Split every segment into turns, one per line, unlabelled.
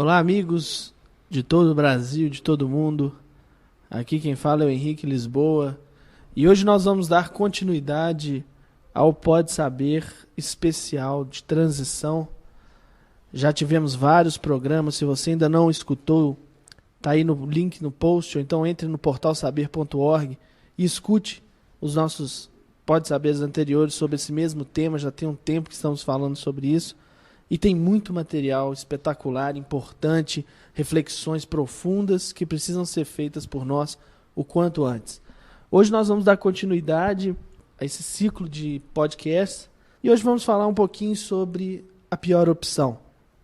Olá, amigos de todo o Brasil, de todo mundo. Aqui quem fala é o Henrique Lisboa. E hoje nós vamos dar continuidade ao Pode Saber especial de transição. Já tivemos vários programas. Se você ainda não escutou, tá aí no link no post, ou então entre no portalsaber.org e escute os nossos Pode Saberes anteriores sobre esse mesmo tema. Já tem um tempo que estamos falando sobre isso. E tem muito material espetacular, importante, reflexões profundas que precisam ser feitas por nós o quanto antes. Hoje nós vamos dar continuidade a esse ciclo de podcasts e hoje vamos falar um pouquinho sobre a pior opção.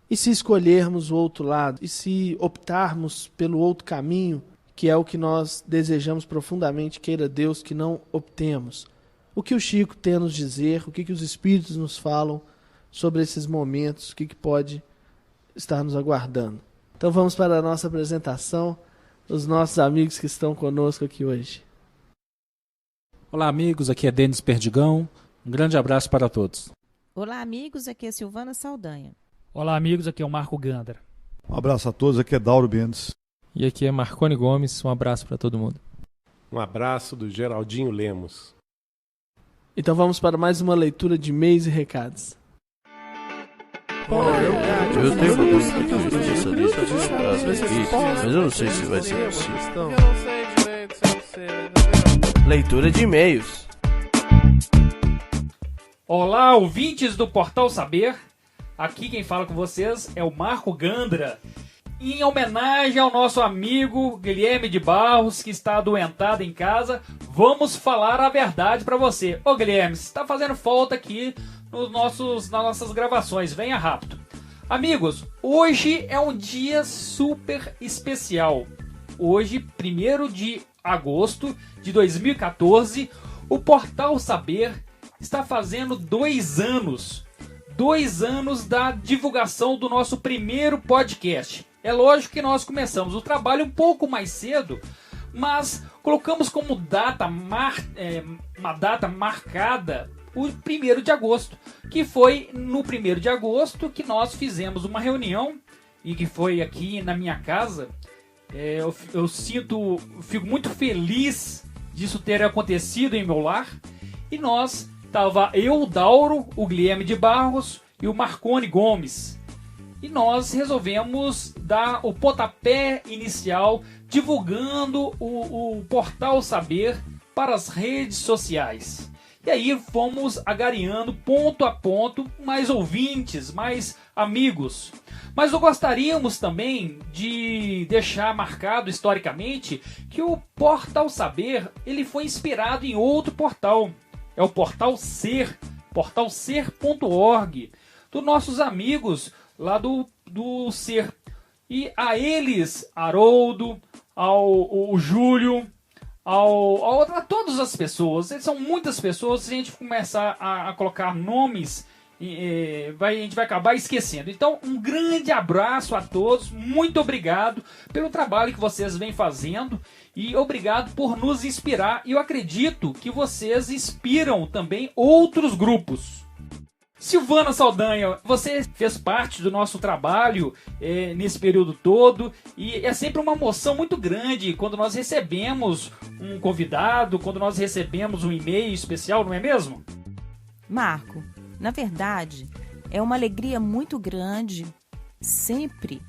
E se escolhermos o outro lado? E se optarmos pelo outro caminho, que é o que nós desejamos profundamente, queira Deus que não optemos? O que o Chico tem a nos dizer? O que os Espíritos nos falam sobre esses momentos, o que pode estar nos aguardando? Então vamos para a nossa apresentação, os nossos amigos que estão conosco aqui hoje.
Olá, amigos, aqui é Denis Perdigão. Um grande abraço para todos.
Olá, amigos, aqui é Silvana Saldanha.
Olá, amigos, aqui é o Marco Gandara.
Um abraço a todos, aqui é Dauro Mendes.
E aqui é Marconi Gomes, um abraço para todo mundo. Um
abraço do Geraldinho Lemos.
Então vamos para mais uma leitura de e-mails e recados.
Eu tenho uma dúvida dessa lista, mas eu não sei se vai ser possível. Leitura de e-mails.
Olá, ouvintes do Portal Saber. Aqui quem fala com vocês é o Marco Gandra. Em homenagem ao nosso amigo Guilherme de Barros, que está adoentado em casa, vamos falar a verdade para você. Ô Guilherme, você está fazendo falta aqui nas nossas gravações, venha rápido. Amigos, hoje é um dia super especial. Hoje, 1º de agosto de 2014, o Portal Saber está fazendo 2 anos. 2 anos da divulgação do nosso primeiro podcast. É lógico que nós começamos o trabalho um pouco mais cedo, mas colocamos como uma data marcada o 1º de agosto, que foi no 1º de agosto que nós fizemos uma reunião, e que foi aqui na minha casa. Eu fico muito feliz disso ter acontecido em meu lar, e nós, eu, o Dauro, o Guilherme de Barros e o Marconi Gomes, e nós resolvemos dar o pontapé inicial divulgando o Portal Saber para as redes sociais. E aí fomos agariando ponto a ponto mais ouvintes, mais amigos. Mas nós gostaríamos também de deixar marcado historicamente que o Portal Saber ele foi inspirado em outro portal. É o Portal Ser, portalser.org, dos nossos amigos lá do Ser. E a eles, Haroldo, ao Júlio, a todas as pessoas, são muitas pessoas, se a gente começar a colocar nomes, a gente vai acabar esquecendo. Então, um grande abraço a todos, muito obrigado pelo trabalho que vocês vêm fazendo e obrigado por nos inspirar. E eu acredito que vocês inspiram também outros grupos. Silvana Saldanha, você fez parte do nosso trabalho nesse período todo, e é sempre uma emoção muito grande quando nós recebemos um convidado, quando nós recebemos um e-mail especial, não é mesmo?
Marco, na verdade, é uma alegria muito grande sempre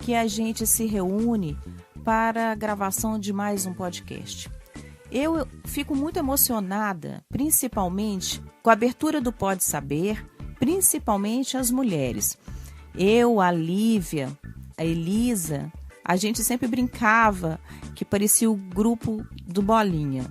que a gente se reúne para a gravação de mais um podcast. Eu fico muito emocionada, principalmente com a abertura do Pode Saber, principalmente as mulheres. Eu, a Lívia, a Elisa, a gente sempre brincava que parecia o grupo do Bolinha.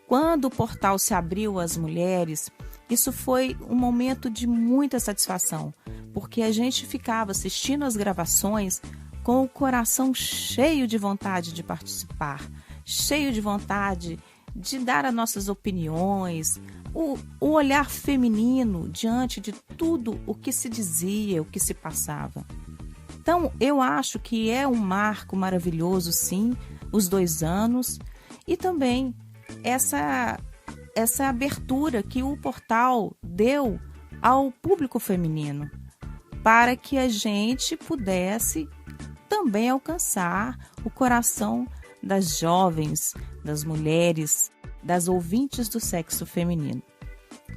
Quando o portal se abriu às mulheres, isso foi um momento de muita satisfação, porque a gente ficava assistindo as gravações com o coração cheio de vontade de participar, cheio de vontade de dar as nossas opiniões, o olhar feminino diante de tudo o que se dizia, o que se passava. Então, eu acho que é um marco maravilhoso, sim, os 2 anos, e também essa abertura que o portal deu ao público feminino. para que a gente pudesse também alcançar o coração das jovens, das mulheres, das ouvintes do sexo feminino.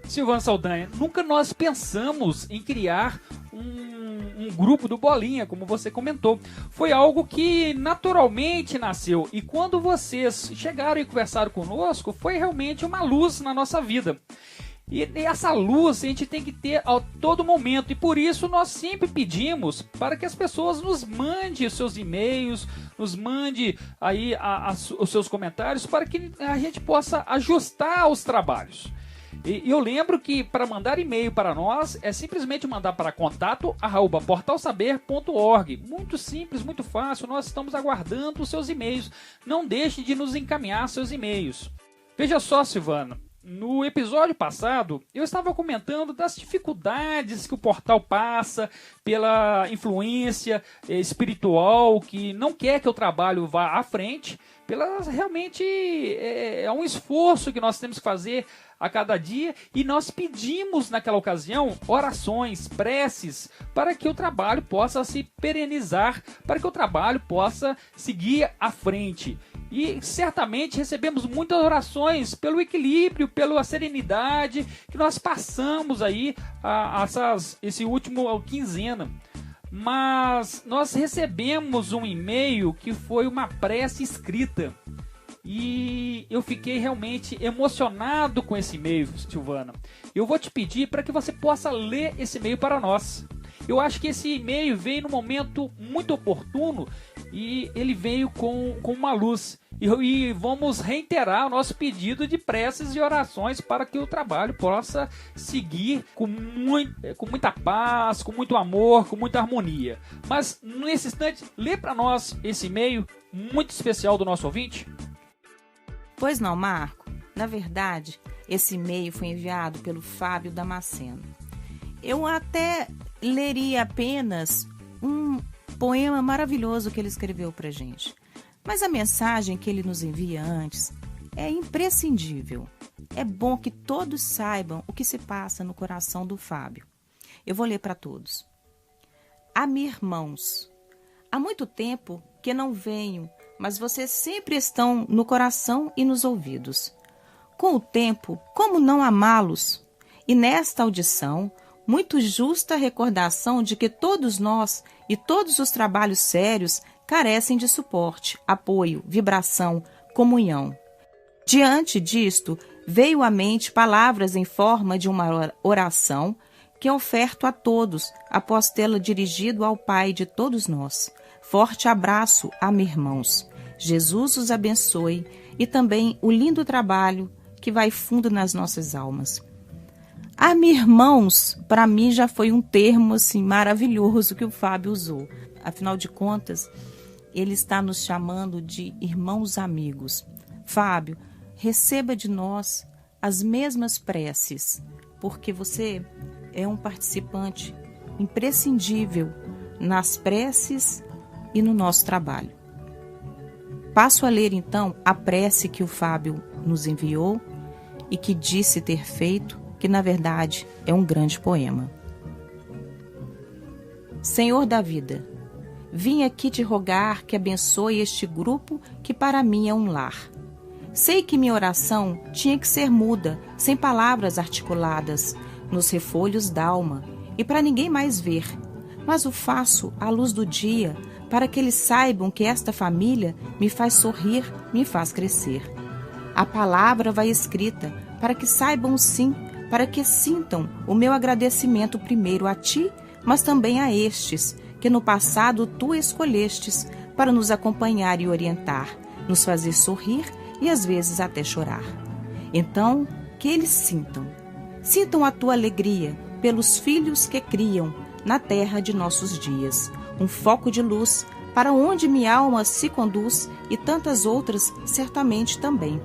Silvana Saldanha, nunca nós pensamos em criar um grupo do Bolinha, como você comentou. Foi algo que naturalmente nasceu. E quando vocês chegaram e conversaram conosco, foi realmente uma luz na nossa vida. E essa luz a gente tem que ter a todo momento. E por isso nós sempre pedimos para que as pessoas nos mandem os seus e-mails, nos mande aí os seus comentários, para que a gente possa ajustar os trabalhos. E eu lembro que para mandar e-mail para nós é simplesmente mandar para contato@portalsaber.org. Muito simples, muito fácil. Nós estamos aguardando os seus e-mails. Não deixe de nos encaminhar seus e-mails. Veja só, Silvana. No episódio passado, eu estava comentando das dificuldades que o portal passa pela influência espiritual que não quer que o trabalho vá à frente. Realmente é um esforço que nós temos que fazer a cada dia, e nós pedimos naquela ocasião orações, preces, para que o trabalho possa se perenizar, para que o trabalho possa seguir à frente. E certamente recebemos muitas orações pelo equilíbrio, pela serenidade que nós passamos aí esse último quinzena. Mas nós recebemos um e-mail que foi uma prece escrita. E eu fiquei realmente emocionado com esse e-mail, Silvana. Eu vou te pedir para que você possa ler esse e-mail para nós. Eu acho que esse e-mail veio num momento muito oportuno e ele veio com uma luz. E vamos reiterar o nosso pedido de preces e orações para que o trabalho possa seguir com muita paz, com muito amor, com muita harmonia. Mas nesse instante, lê para nós esse e-mail muito especial do nosso ouvinte.
Pois não, Marco. Na verdade, esse e-mail foi enviado pelo Fábio Damasceno. Eu até leria apenas um poema maravilhoso que ele escreveu pra gente. Mas a mensagem que ele nos envia antes é imprescindível. É bom que todos saibam o que se passa no coração do Fábio. Eu vou ler para todos. Irmãos, há muito tempo que não venho, mas vocês sempre estão no coração e nos ouvidos. Com o tempo, como não amá-los? E nesta audição, muito justa recordação de que todos nós e todos os trabalhos sérios carecem de suporte, apoio, vibração, comunhão. Diante disto, veio à mente palavras em forma de uma oração que oferto a todos, após tê-la dirigido ao Pai de todos nós. Forte abraço, irmãos. Jesus os abençoe e também o lindo trabalho que vai fundo nas nossas almas. Irmãos, para mim já foi um termo assim, maravilhoso que o Fábio usou. Afinal de contas, ele está nos chamando de irmãos amigos. Fábio, receba de nós as mesmas preces, porque você é um participante imprescindível nas preces e no nosso trabalho. Passo a ler então a prece que o Fábio nos enviou e que disse ter feito, que na verdade é um grande poema. Senhor da vida, vim aqui te rogar que abençoe este grupo que para mim é um lar. Sei que minha oração tinha que ser muda, sem palavras articuladas, nos refolhos d'alma e para ninguém mais ver, mas o faço à luz do dia, para que eles saibam que esta família me faz sorrir, me faz crescer. A palavra vai escrita, para que saibam sim, para que sintam o meu agradecimento primeiro a ti, mas também a estes, que no passado tu escolhestes para nos acompanhar e orientar, nos fazer sorrir e às vezes até chorar. Então, que eles sintam a tua alegria pelos filhos que criam na terra de nossos dias, um foco de luz para onde minha alma se conduz e tantas outras certamente também.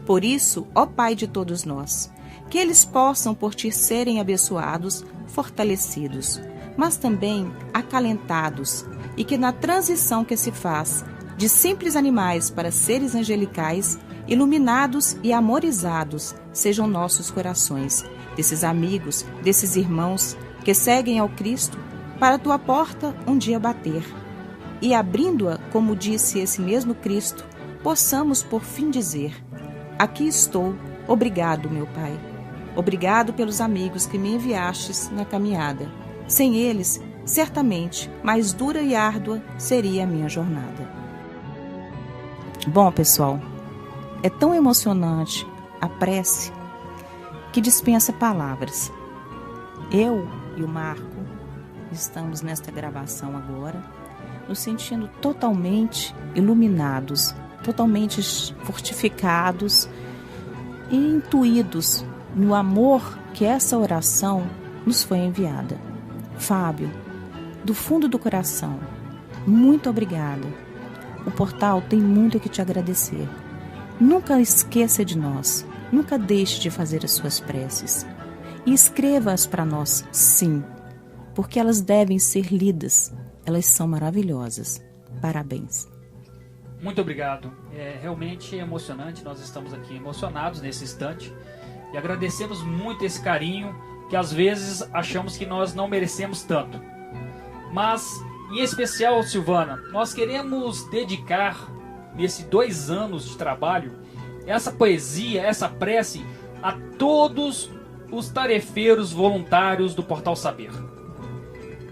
Por isso, ó Pai de todos nós, que eles possam por ti serem abençoados, fortalecidos, mas também acalentados, e que na transição que se faz de simples animais para seres angelicais, iluminados e amorizados sejam nossos corações, desses amigos, desses irmãos, que seguem ao Cristo, para tua porta um dia bater. E abrindo-a, como disse esse mesmo Cristo, possamos por fim dizer: aqui estou, obrigado, meu Pai. Obrigado pelos amigos que me enviastes na caminhada. Sem eles, certamente, mais dura e árdua seria a minha jornada. Bom, pessoal, é tão emocionante a prece que dispensa palavras. Eu e o Marco estamos nesta gravação agora, nos sentindo totalmente iluminados, totalmente fortificados e intuídos no amor que essa oração nos foi enviada. Fábio, do fundo do coração, muito obrigada. O portal tem muito a que te agradecer. Nunca esqueça de nós, nunca deixe de fazer as suas preces. E escreva-as para nós, sim, porque elas devem ser lidas. Elas são maravilhosas. Parabéns.
Muito obrigado. É realmente emocionante. Nós estamos aqui emocionados nesse instante e agradecemos muito esse carinho que às vezes achamos que nós não merecemos tanto. Mas, em especial, Silvana, nós queremos dedicar nesses 2 anos de trabalho essa poesia, essa prece a todos os tarefeiros voluntários do Portal Saber.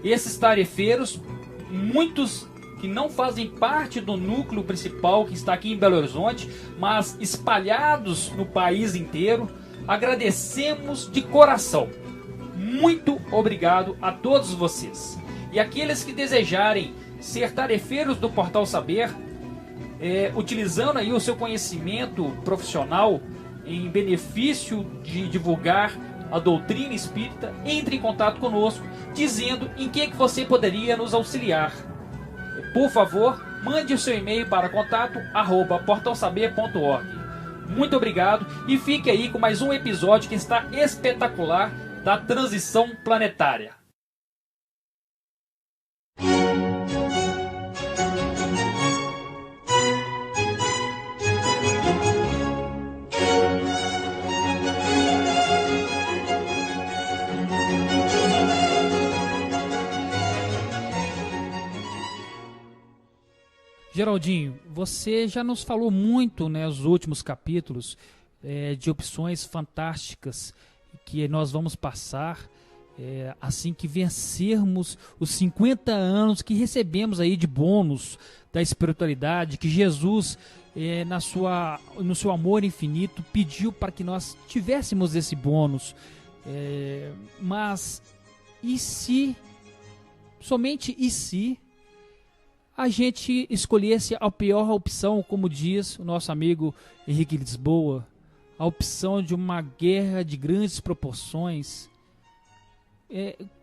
Esses tarefeiros, muitos que não fazem parte do núcleo principal que está aqui em Belo Horizonte, mas espalhados no país inteiro, agradecemos de coração. Muito obrigado a todos vocês. E aqueles que desejarem ser tarefeiros do Portal Saber, utilizando aí o seu conhecimento profissional em benefício de divulgar a doutrina espírita, entre em contato conosco, dizendo em que você poderia nos auxiliar. Por favor, mande o seu e-mail para contato@portalsaber.org. Muito obrigado e fique aí com mais um episódio que está espetacular da transição planetária. Geraldinho, você já nos falou muito, nos últimos capítulos, de opções fantásticas que nós vamos passar assim que vencermos os 50 anos que recebemos aí de bônus da espiritualidade, que Jesus, no seu amor infinito, pediu para que nós tivéssemos esse bônus. Mas e se, somente e se, a gente escolhesse a pior opção, como diz o nosso amigo Henrique Lisboa, a opção de uma guerra de grandes proporções?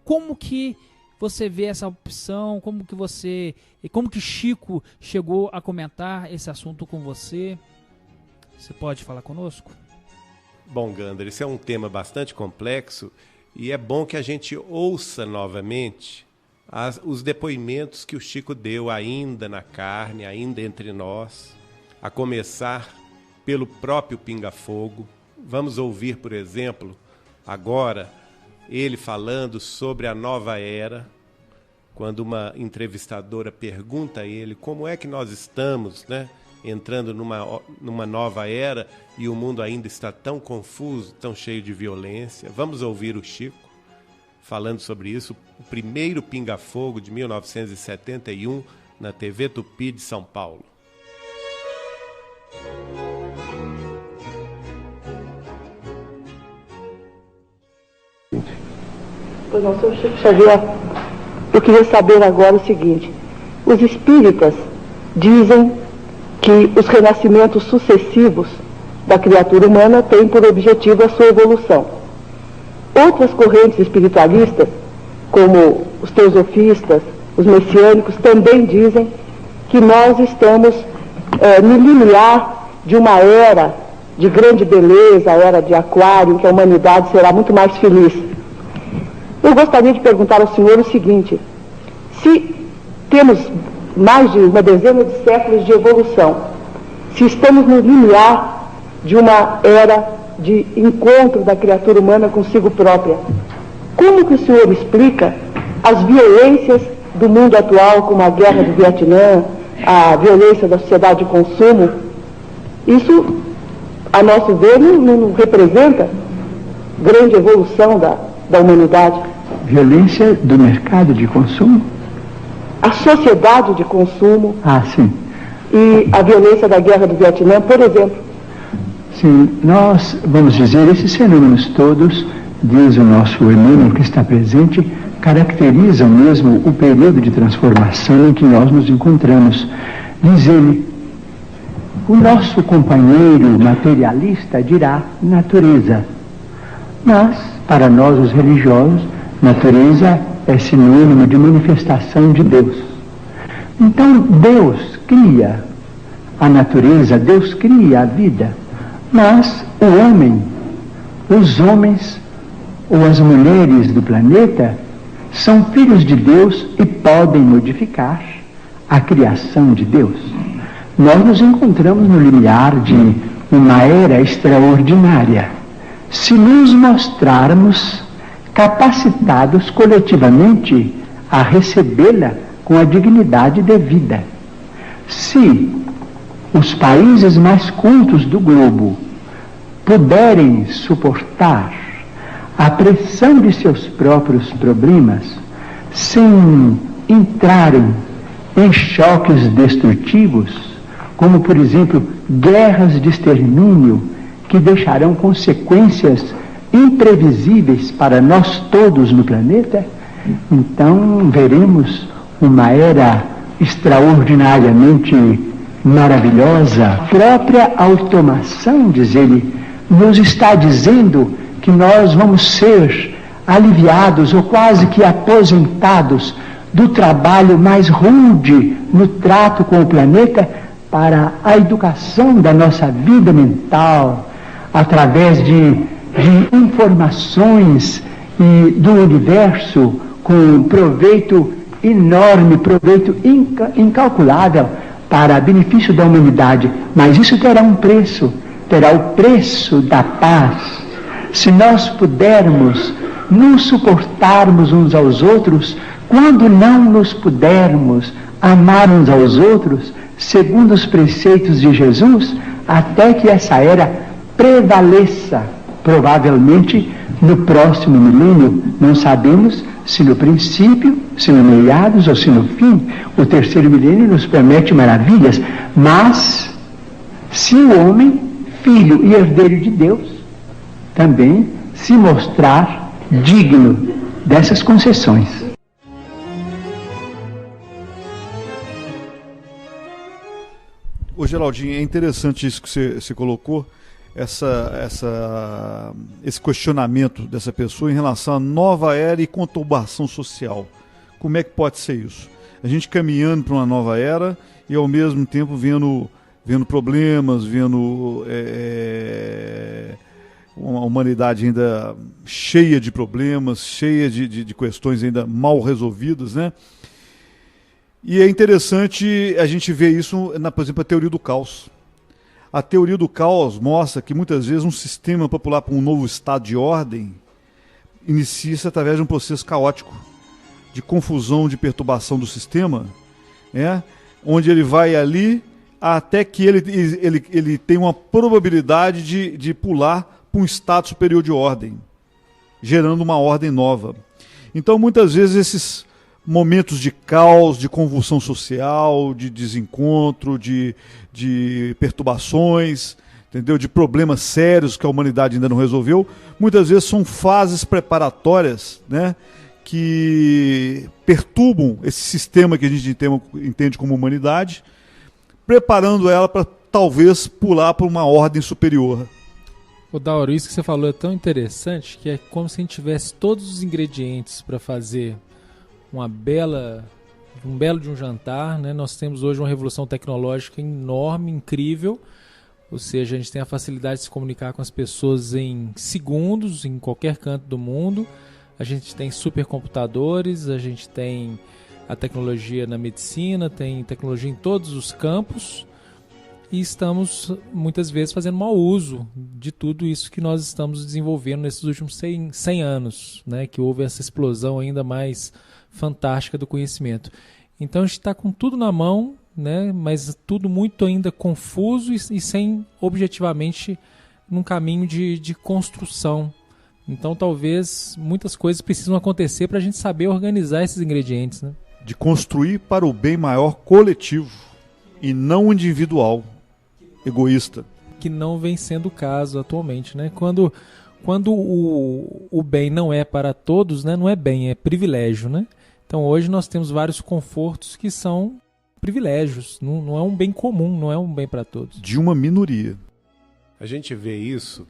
Como que você vê essa opção? Como que Chico chegou a comentar esse assunto com você? Você pode falar conosco?
Bom, Gandra, esse é um tema bastante complexo e é bom que a gente ouça novamente os depoimentos que o Chico deu ainda na carne, ainda entre nós, a começar pelo próprio Pinga Fogo. Vamos ouvir, por exemplo, agora, ele falando sobre a nova era, quando uma entrevistadora pergunta a ele como é que nós estamos, entrando numa nova era e o mundo ainda está tão confuso, tão cheio de violência. Vamos ouvir o Chico falando sobre isso, o primeiro Pinga Fogo de 1971, na TV Tupi de São Paulo.
Pois não, Sr. Chico Xavier, eu queria saber agora o seguinte: os espíritas dizem que os renascimentos sucessivos da criatura humana têm por objetivo a sua evolução. Outras correntes espiritualistas, como os teosofistas, os messiânicos, também dizem que nós estamos no limiar de uma era de grande beleza, a era de Aquário, em que a humanidade será muito mais feliz. Eu gostaria de perguntar ao senhor o seguinte: se temos mais de uma dezena de séculos de evolução, se estamos no limiar de uma era de encontro da criatura humana consigo própria, Como que o senhor explica as violências do mundo atual, como a guerra do Vietnã, a violência da sociedade de consumo? Isso, a nosso ver, não representa grande evolução da humanidade.
Violência do mercado de consumo?
A sociedade de consumo.
Ah, sim.
E a violência da guerra do Vietnã, por exemplo.
Sim, nós vamos dizer, esses fenômenos todos, diz o nosso Emmanuel que está presente, caracterizam mesmo o período de transformação em que nós nos encontramos. Diz ele, o nosso companheiro materialista dirá natureza. Mas, para nós os religiosos, natureza é sinônimo de manifestação de Deus. Então, Deus cria a natureza, Deus cria a vida, mas o homem, os homens ou as mulheres do planeta são filhos de Deus e podem modificar a criação de Deus. Nós nos encontramos no limiar de uma era extraordinária. Se nos mostrarmos capacitados coletivamente a recebê-la com a dignidade devida. Se os países mais cultos do globo puderem suportar a pressão de seus próprios problemas sem entrarem em choques destrutivos, como por exemplo guerras de extermínio que deixarão consequências imprevisíveis para nós todos no planeta, então veremos uma era extraordinariamente maravilhosa. A própria automação, diz ele, nos está dizendo que nós vamos ser aliviados ou quase que aposentados do trabalho mais rude no trato com o planeta para a educação da nossa vida mental, através de informações e do universo com proveito enorme, proveito incalculável para benefício da humanidade. Mas isso terá um preço, terá o preço da paz. Se nós pudermos nos suportarmos uns aos outros, quando não nos pudermos amar uns aos outros, segundo os preceitos de Jesus, até que essa era prevaleça, provavelmente no próximo milênio, não sabemos se no princípio, se no meados ou se no fim. O terceiro milênio nos promete maravilhas, mas se o homem, filho e herdeiro de Deus, também se mostrar digno dessas concessões.
Ô Geraldinho, é interessante isso que você colocou, esse questionamento dessa pessoa em relação à nova era e conturbação social. Como é que pode ser isso? A gente caminhando para uma nova era e ao mesmo tempo vendo problemas, vendo uma humanidade ainda cheia de problemas, cheia de questões ainda mal resolvidas, né? E é interessante a gente ver isso, por exemplo, a teoria do caos. A teoria do caos mostra que muitas vezes um sistema para pular para um novo estado de ordem inicia-se através de um processo caótico, de confusão, de perturbação do sistema, onde ele vai ali até que ele tem uma probabilidade de pular para um estado superior de ordem, gerando uma ordem nova. Então, muitas vezes, esses momentos de caos, de convulsão social, de desencontro, de perturbações, entendeu? De problemas sérios que a humanidade ainda não resolveu, muitas vezes são fases preparatórias, né, que perturbam esse sistema que a gente entende como humanidade, preparando ela para talvez pular para uma ordem superior.
Ô Dauro, isso que você falou é tão interessante que é como se a gente tivesse todos os ingredientes para fazer um belo de um jantar, né? Nós temos hoje uma revolução tecnológica enorme, incrível, ou seja, a gente tem a facilidade de se comunicar com as pessoas em segundos, em qualquer canto do mundo. A gente tem supercomputadores, a gente tem a tecnologia na medicina, tem tecnologia em todos os campos. e estamos muitas vezes fazendo mau uso de tudo isso que nós estamos desenvolvendo nesses últimos 100 anos, né? Que houve essa explosão ainda mais fantástica do conhecimento. Então a gente está com tudo na mão, né? Mas tudo muito ainda confuso e sem objetivamente num caminho de construção. Então talvez muitas coisas precisam acontecer para a gente saber organizar esses ingredientes, né?
De construir para o bem maior coletivo e não individual, egoísta.
Que não vem sendo o caso atualmente, né? Quando o bem não é para todos, né? Não é bem, é privilégio, né? Então hoje nós temos vários confortos que são privilégios, não é um bem comum, não é um bem para todos.
De uma minoria.
A gente vê isso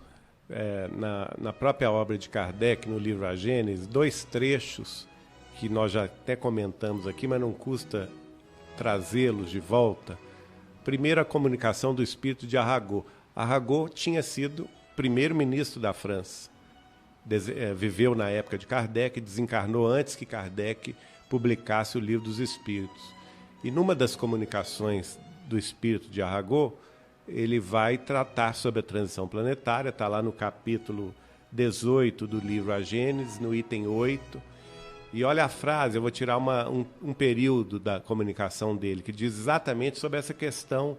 na própria obra de Kardec, no livro A Gênese, 2 trechos que nós já até comentamos aqui, mas não custa trazê-los de volta. Primeiro, a comunicação do espírito de Arago. Arago tinha sido primeiro-ministro da França. Viveu na época de Kardec, desencarnou antes que Kardec publicasse o Livro dos Espíritos. E numa das comunicações do espírito de Arago, ele vai tratar sobre a transição planetária, está lá no capítulo 18 do livro A Gênese, no item 8. E olha a frase, eu vou tirar um período da comunicação dele, que diz exatamente sobre essa questão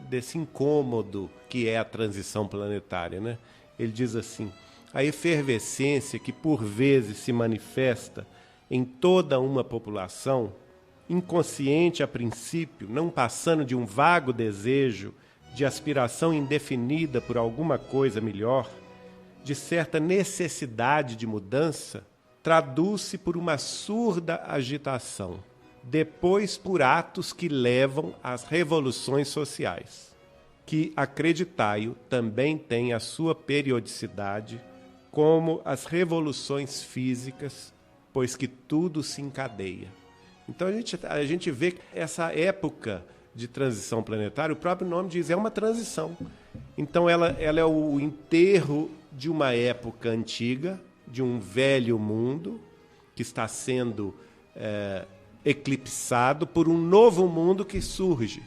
desse incômodo que é a transição planetária, né? Ele diz assim: a efervescência que por vezes se manifesta em toda uma população, inconsciente a princípio, não passando de um vago desejo de aspiração indefinida por alguma coisa melhor, de certa necessidade de mudança, traduz-se por uma surda agitação, depois por atos que levam às revoluções sociais, que, acreditai-o, também têm a sua periodicidade, como as revoluções físicas, pois que tudo se encadeia. Então a gente vê que essa época de transição planetária, o próprio nome diz, é uma transição. Então ela é o enterro de uma época antiga, de um velho mundo que está sendo eclipsado por um novo mundo que surge.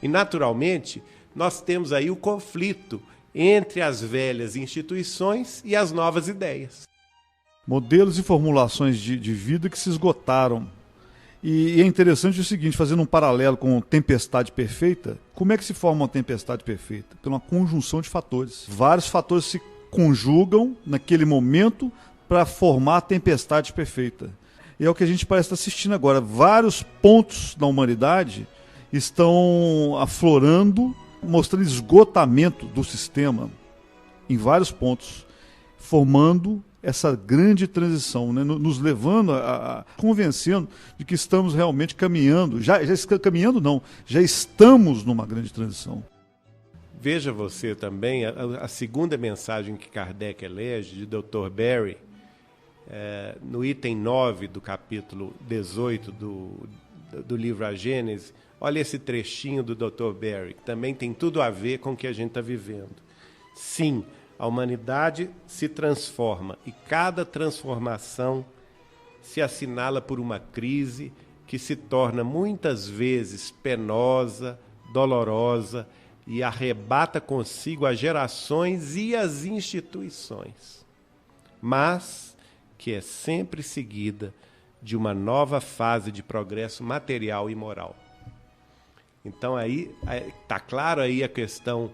E, naturalmente, nós temos aí o conflito entre as velhas instituições e as novas ideias.
Modelos e formulações de vida que se esgotaram. E é interessante o seguinte, fazendo um paralelo com tempestade perfeita, como é que se forma uma tempestade perfeita? Pela uma conjunção de fatores. Vários fatores se conjugam naquele momento para formar a tempestade perfeita. E é o que a gente parece estar assistindo agora. Vários pontos da humanidade estão aflorando, mostrando esgotamento do sistema em vários pontos, formando essa grande transição, né? Nos levando convencendo de que estamos realmente caminhando, já estamos numa grande transição.
Veja você também a segunda mensagem que Kardec elege, de Dr. Berry, no item 9 do capítulo 18 do livro A Gênese. Olha esse trechinho do Dr. Berry, que também tem tudo a ver com o que a gente está vivendo. Sim, a humanidade se transforma e cada transformação se assinala por uma crise que se torna muitas vezes penosa, dolorosa e arrebata consigo as gerações e as instituições, mas que é sempre seguida de uma nova fase de progresso material e moral. Então aí está claro aí a questão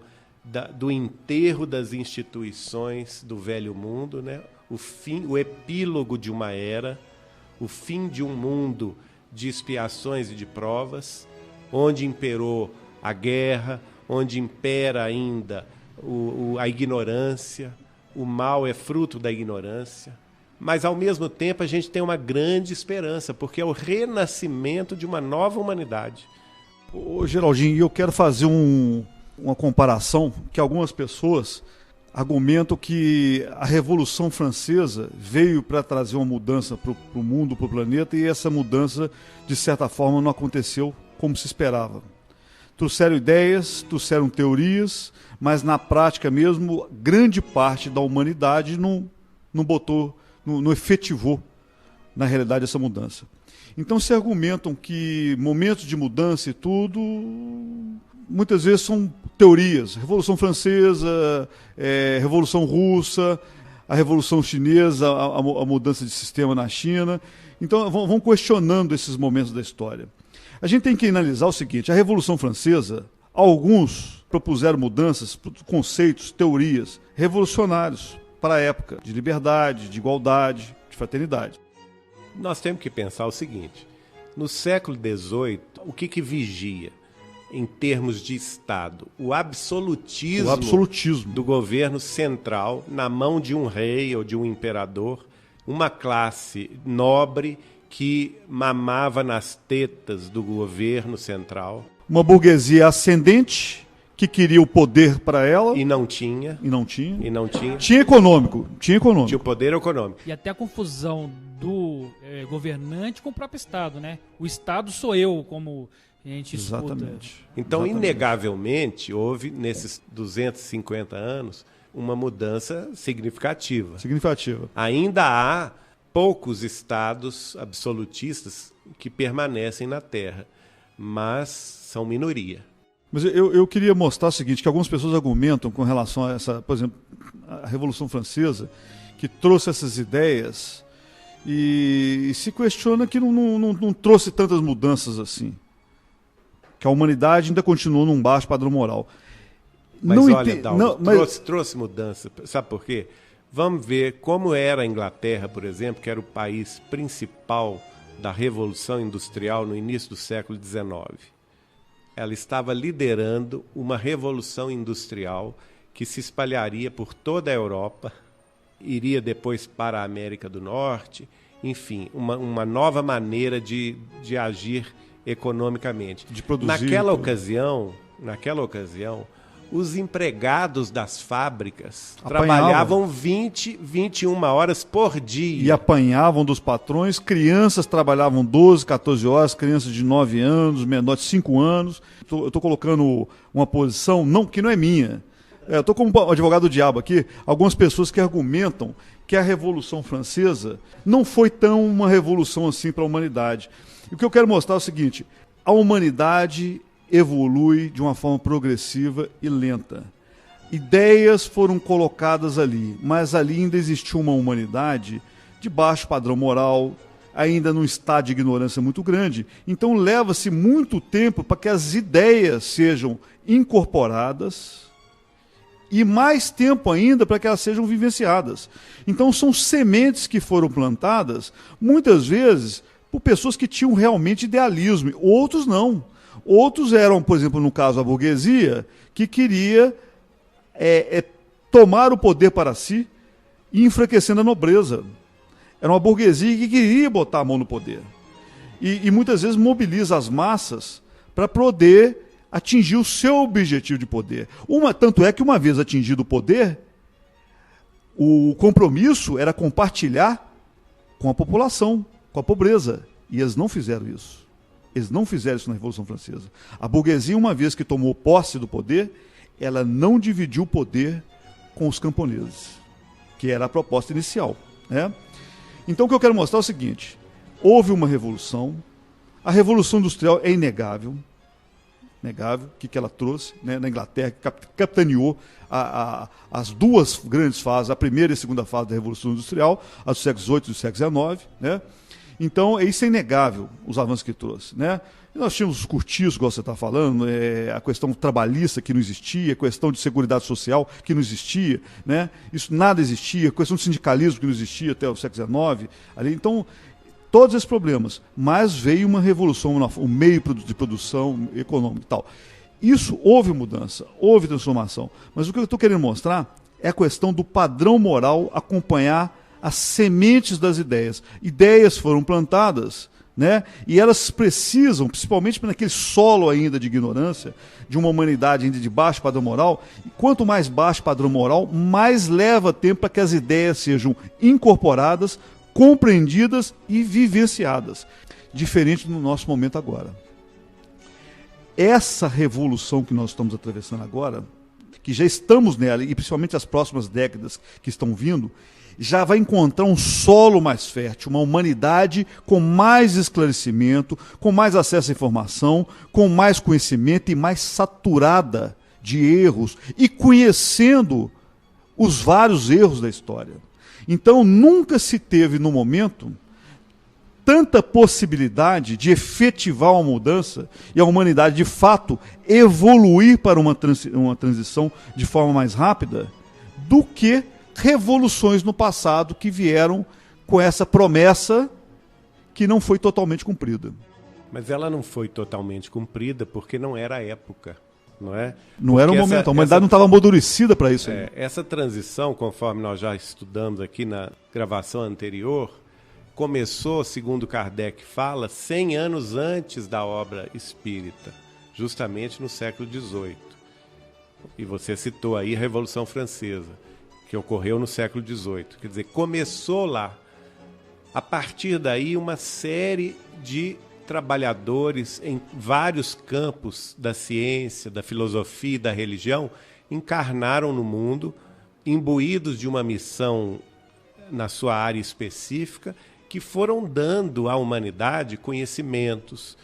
do enterro das instituições do velho mundo, né? O epílogo de uma era, o fim de um mundo de expiações e de provas, onde imperou a guerra, onde impera ainda a ignorância, o mal é fruto da ignorância, mas ao mesmo tempo a gente tem uma grande esperança, porque é o renascimento de uma nova humanidade.
Ô, Geraldinho, eu quero fazer uma comparação que algumas pessoas argumentam que a Revolução Francesa veio para trazer uma mudança para o mundo, para o planeta, e essa mudança, de certa forma, não aconteceu como se esperava. Trouxeram ideias, trouxeram teorias, mas na prática mesmo, grande parte da humanidade não efetivou, na realidade, essa mudança. Então se argumentam que momentos de mudança e tudo muitas vezes são teorias. Revolução Francesa, Revolução Russa, a Revolução Chinesa, a mudança de sistema na China. Então, vão questionando esses momentos da história. A gente tem que analisar o seguinte: a Revolução Francesa, alguns propuseram mudanças, conceitos, teorias revolucionários para a época, de liberdade, de igualdade, de fraternidade.
Nós temos que pensar o seguinte: no século XVIII, o que vigia em termos de Estado? O absolutismo do governo central na mão de um rei ou de um imperador, uma classe nobre que mamava nas tetas do governo central.
Uma burguesia ascendente que queria o poder para ela.
E não tinha.
Tinha econômico. Tinha
o poder econômico.
E até a confusão do governante com o próprio Estado, né? O Estado sou eu, como a gente escuta.
Exatamente.
Então, inegavelmente, houve, nesses 250 anos, uma mudança significativa. Ainda há poucos estados absolutistas que permanecem na Terra, mas são minoria.
Mas eu queria mostrar o seguinte, que algumas pessoas argumentam com relação a essa, por exemplo, a Revolução Francesa, que trouxe essas ideias e se questiona que não trouxe tantas mudanças assim. Que a humanidade ainda continuou num baixo padrão moral.
Mas olha, Dalmo, trouxe mudança. Sabe por quê? Vamos ver como era a Inglaterra, por exemplo, que era o país principal da Revolução Industrial no início do século XIX. Ela estava liderando uma revolução industrial que se espalharia por toda a Europa, iria depois para a América do Norte, enfim, uma nova maneira de agir economicamente.
De produzir.
Naquela ocasião, os empregados das fábricas trabalhavam 20, 21 horas por dia.
E apanhavam dos patrões. Crianças trabalhavam 12, 14 horas, crianças de 9 anos, menores de 5 anos. Eu estou colocando uma posição que não é minha. Eu estou como advogado do diabo aqui. Algumas pessoas que argumentam que a Revolução Francesa não foi tão uma revolução assim para a humanidade. E o que eu quero mostrar é o seguinte: a humanidade evolui de uma forma progressiva e lenta. Ideias foram colocadas ali, mas ali ainda existiu uma humanidade de baixo padrão moral, ainda num estado de ignorância muito grande. Então leva-se muito tempo para que as ideias sejam incorporadas e mais tempo ainda para que elas sejam vivenciadas. Então são sementes que foram plantadas, muitas vezes, por pessoas que tinham realmente idealismo, outros não. Outros eram, por exemplo, no caso a burguesia, que queria tomar o poder para si e enfraquecendo a nobreza. Era uma burguesia que queria botar a mão no poder. E muitas vezes mobiliza as massas para poder atingir o seu objetivo de poder. Tanto é que uma vez atingido o poder, o compromisso era compartilhar com a população, com a pobreza. E eles não fizeram isso. Eles não fizeram isso na Revolução Francesa. A burguesia, uma vez que tomou posse do poder, ela não dividiu o poder com os camponeses, que era a proposta inicial, né? Então o que eu quero mostrar é o seguinte: houve uma revolução, a Revolução Industrial é inegável, o que ela trouxe, né, na Inglaterra, capitaneou as duas grandes fases, a primeira e a segunda fase da Revolução Industrial, a do século XVIII e do século XIX, né? Então, isso é inegável, os avanços que trouxe, né? E nós tínhamos os cortiços, igual você está falando, a questão trabalhista que não existia, a questão de seguridade social que não existia, né? Isso nada existia, a questão do sindicalismo que não existia até o século XIX. Então, todos esses problemas, mas veio uma revolução, um meio de produção econômica e tal. Isso, houve mudança, houve transformação, mas o que eu estou querendo mostrar é a questão do padrão moral acompanhar as sementes das ideias. Ideias foram plantadas, né? E elas precisam, principalmente naquele solo ainda de ignorância, de uma humanidade ainda de baixo padrão moral, e quanto mais baixo padrão moral, mais leva tempo para que as ideias sejam incorporadas, compreendidas e vivenciadas. Diferente no nosso momento agora. Essa revolução que nós estamos atravessando agora, que já estamos nela, e principalmente as próximas décadas que estão vindo, já vai encontrar um solo mais fértil, uma humanidade com mais esclarecimento, com mais acesso à informação, com mais conhecimento e mais saturada de erros e conhecendo os vários erros da história. Então, nunca se teve, no momento, tanta possibilidade de efetivar uma mudança e a humanidade, de fato, evoluir para uma transição de forma mais rápida do que revoluções no passado que vieram com essa promessa que não foi totalmente cumprida.
Mas ela não foi totalmente cumprida porque não era a época, não é?
Não era o momento, a humanidade não estava amadurecida para isso.
Essa transição, conforme nós já estudamos aqui na gravação anterior, começou, segundo Kardec fala, 100 anos antes da obra espírita, justamente no século XVIII. E você citou aí a Revolução Francesa, que ocorreu no século XVIII. Quer dizer, começou lá. A partir daí, uma série de trabalhadores em vários campos da ciência, da filosofia e da religião encarnaram no mundo, imbuídos de uma missão na sua área específica, que foram dando à humanidade conhecimentos,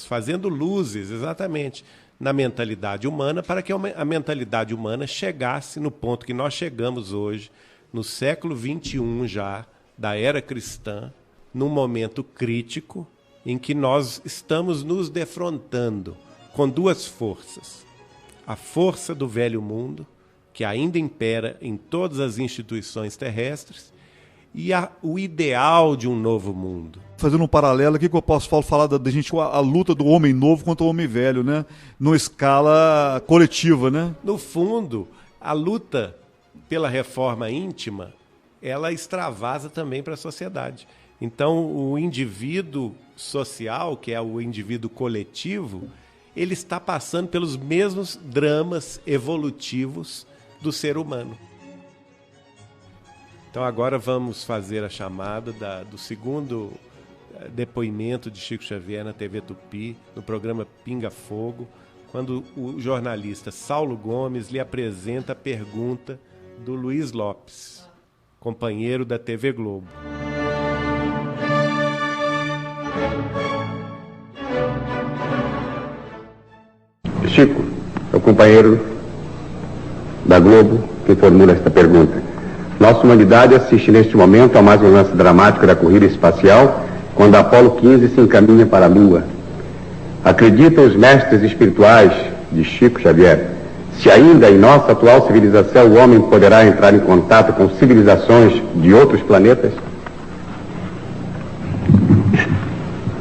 fazendo luzes,
exatamente, na mentalidade humana, para que a mentalidade humana chegasse no ponto que nós chegamos hoje, no século XXI já, da era cristã, num momento crítico em que nós estamos nos defrontando com duas forças. A força do velho mundo, que ainda impera em todas as instituições terrestres, e o ideal de um novo mundo.
Fazendo um paralelo aqui que eu posso falar da gente, a luta do homem novo contra o homem velho, né? Numa escala coletiva, né?
No fundo, a luta pela reforma íntima, ela extravasa também para a sociedade. Então, o indivíduo social, que é o indivíduo coletivo, ele está passando pelos mesmos dramas evolutivos do ser humano. Então agora vamos fazer a chamada do segundo depoimento de Chico Xavier na TV Tupi, no programa Pinga Fogo, quando o jornalista Saulo Gomes lhe apresenta a pergunta do Luiz Lopes, companheiro da TV Globo.
Chico, é o companheiro da Globo que formula esta pergunta. Nossa humanidade assiste neste momento a mais um lance dramático da corrida espacial, quando a Apolo 15 se encaminha para a Lua. Acreditam os mestres espirituais de Chico Xavier, se ainda em nossa atual civilização o homem poderá entrar em contato com civilizações de outros planetas?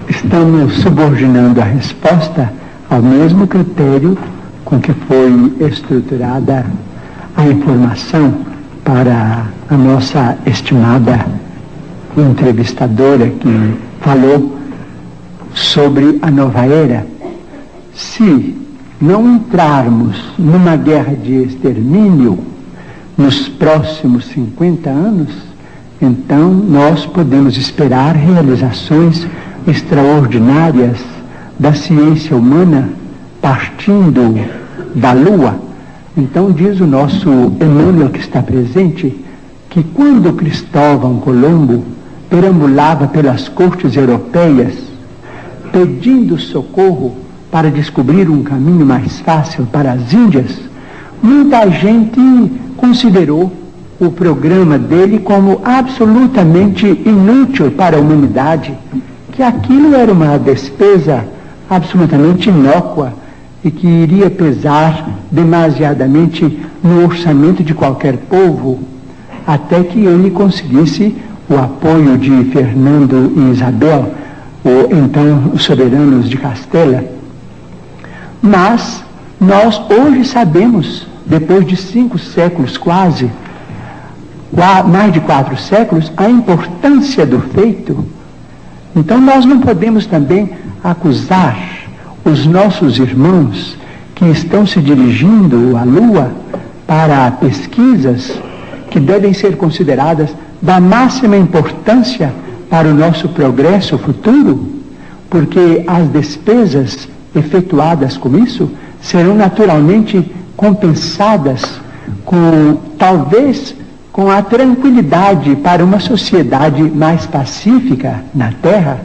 Estamos subordinando a resposta ao mesmo critério com que foi estruturada a informação para a nossa estimada entrevistadora que falou sobre a nova era. Se não entrarmos numa guerra de extermínio nos próximos 50 anos, então nós podemos esperar realizações extraordinárias da ciência humana partindo da Lua. Então diz o nosso Emmanuel, que está presente, que quando Cristóvão Colombo perambulava pelas cortes europeias pedindo socorro para descobrir um caminho mais fácil para as Índias, muita gente considerou o programa dele como absolutamente inútil para a humanidade, que aquilo era uma despesa absolutamente inócua e que iria pesar demasiadamente no orçamento de qualquer povo, até que ele conseguisse o apoio de Fernando e Isabel, ou então os soberanos de Castela. Mas nós hoje sabemos, depois de 5 séculos quase, mais de 4 séculos, a importância do feito. Então nós não podemos também acusar os nossos irmãos que estão se dirigindo à Lua para pesquisas que devem ser consideradas da máxima importância para o nosso progresso futuro, porque as despesas efetuadas com isso serão naturalmente compensadas talvez com a tranquilidade para uma sociedade mais pacífica na Terra,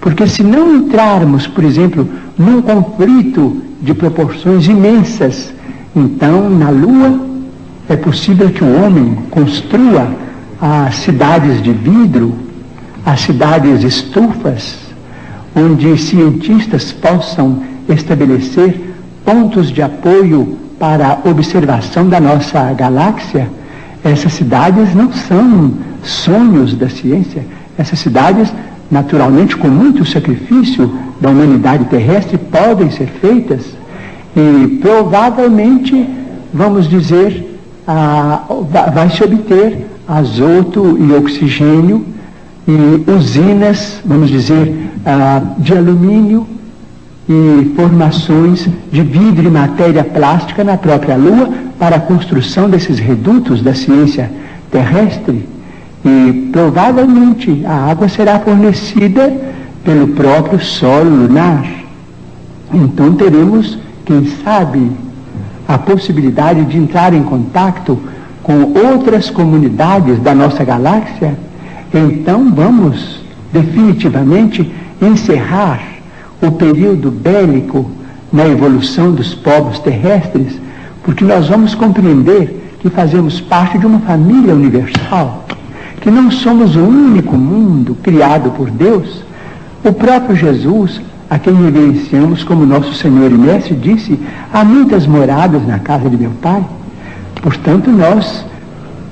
porque se não entrarmos, por exemplo, num conflito de proporções imensas, então na Lua é possível que o homem construa as cidades de vidro, as cidades estufas, onde cientistas possam estabelecer pontos de apoio para a observação da nossa galáxia. Essas cidades não são sonhos da ciência. Essas cidades, naturalmente, com muito sacrifício da humanidade terrestre, podem ser feitas e provavelmente, vamos dizer, vai se obter azoto e oxigênio e usinas, vamos dizer, de alumínio e formações de vidro e matéria plástica na própria Lua para a construção desses redutos da ciência terrestre. E provavelmente a água será fornecida pelo próprio solo lunar. Então teremos, quem sabe, a possibilidade de entrar em contato com outras comunidades da nossa galáxia. Então vamos definitivamente encerrar o período bélico na evolução dos povos terrestres, porque nós vamos compreender que fazemos parte de uma família universal, que não somos o único mundo criado por Deus. O próprio Jesus, a quem reverenciamos como nosso Senhor e Mestre, disse: há muitas moradas na casa de meu Pai. Portanto, nós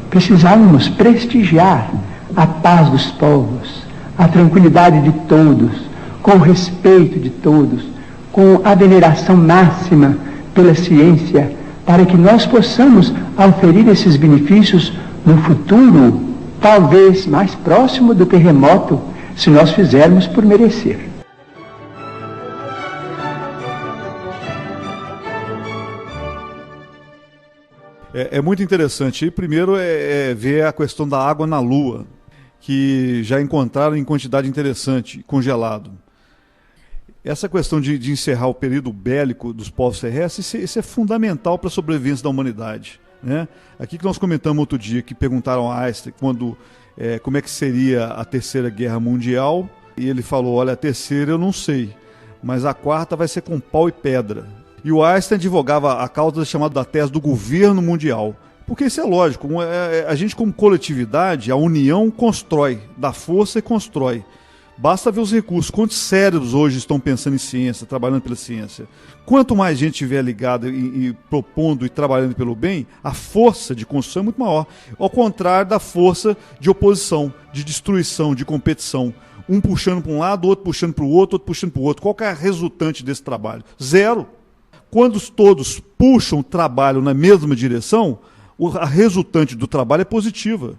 precisávamos prestigiar a paz dos povos, a tranquilidade de todos, com o respeito de todos, com a veneração máxima pela ciência, para que nós possamos oferir esses benefícios no futuro, talvez mais próximo do que remoto, se nós fizermos por merecer.
É muito interessante. E primeiro ver a questão da água na Lua, que já encontraram em quantidade interessante, congelado. Essa questão de encerrar o período bélico dos povos terrestres, isso é fundamental para a sobrevivência da humanidade, né? Aqui que nós comentamos outro dia, que perguntaram a Einstein como é que seria a Terceira Guerra Mundial, e ele falou: olha, a terceira eu não sei, mas a quarta vai ser com pau e pedra. E o Einstein advogava a causa chamada da tese do governo mundial, porque isso é lógico, a gente como coletividade, a união constrói, dá força e constrói. Basta ver os recursos. Quantos cérebros hoje estão pensando em ciência, trabalhando pela ciência? Quanto mais gente estiver ligada e propondo e trabalhando pelo bem, a força de construção é muito maior. Ao contrário da força de oposição, de destruição, de competição. Um puxando para um lado, outro puxando para o outro puxando para o outro. Qual que é a resultante desse trabalho? Zero. Quando todos puxam o trabalho na mesma direção, a resultante do trabalho é positiva.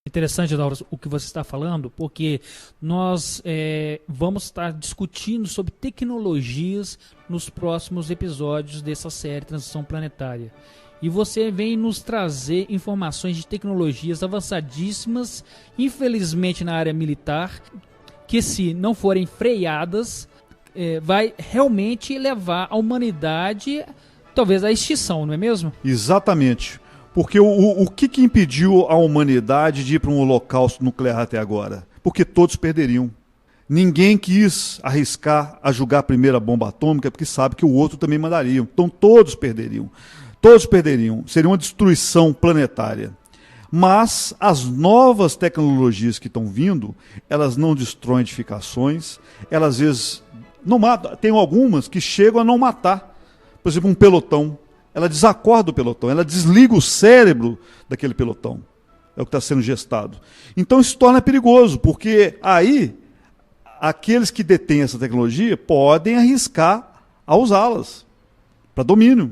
Interessante, Dauros, o que você está falando, porque nós vamos estar discutindo sobre tecnologias nos próximos episódios dessa série Transição Planetária. E você vem nos trazer informações de tecnologias avançadíssimas, infelizmente na área militar, que se não forem freadas, vai realmente levar a humanidade, talvez, à extinção, não é mesmo?
Exatamente. Porque o que impediu a humanidade de ir para um holocausto nuclear até agora? Porque todos perderiam. Ninguém quis arriscar a jogar a primeira bomba atômica porque sabe que o outro também mandaria. Então todos perderiam. Todos perderiam. Seria uma destruição planetária. Mas as novas tecnologias que estão vindo, elas não destroem edificações, elas às vezes não matam. Tem algumas que chegam a não matar. Por exemplo, um pelotão. Ela desacorda o pelotão, ela desliga o cérebro daquele pelotão. É o que está sendo gestado. Então isso torna perigoso, porque aí aqueles que detêm essa tecnologia podem arriscar a usá-las para domínio.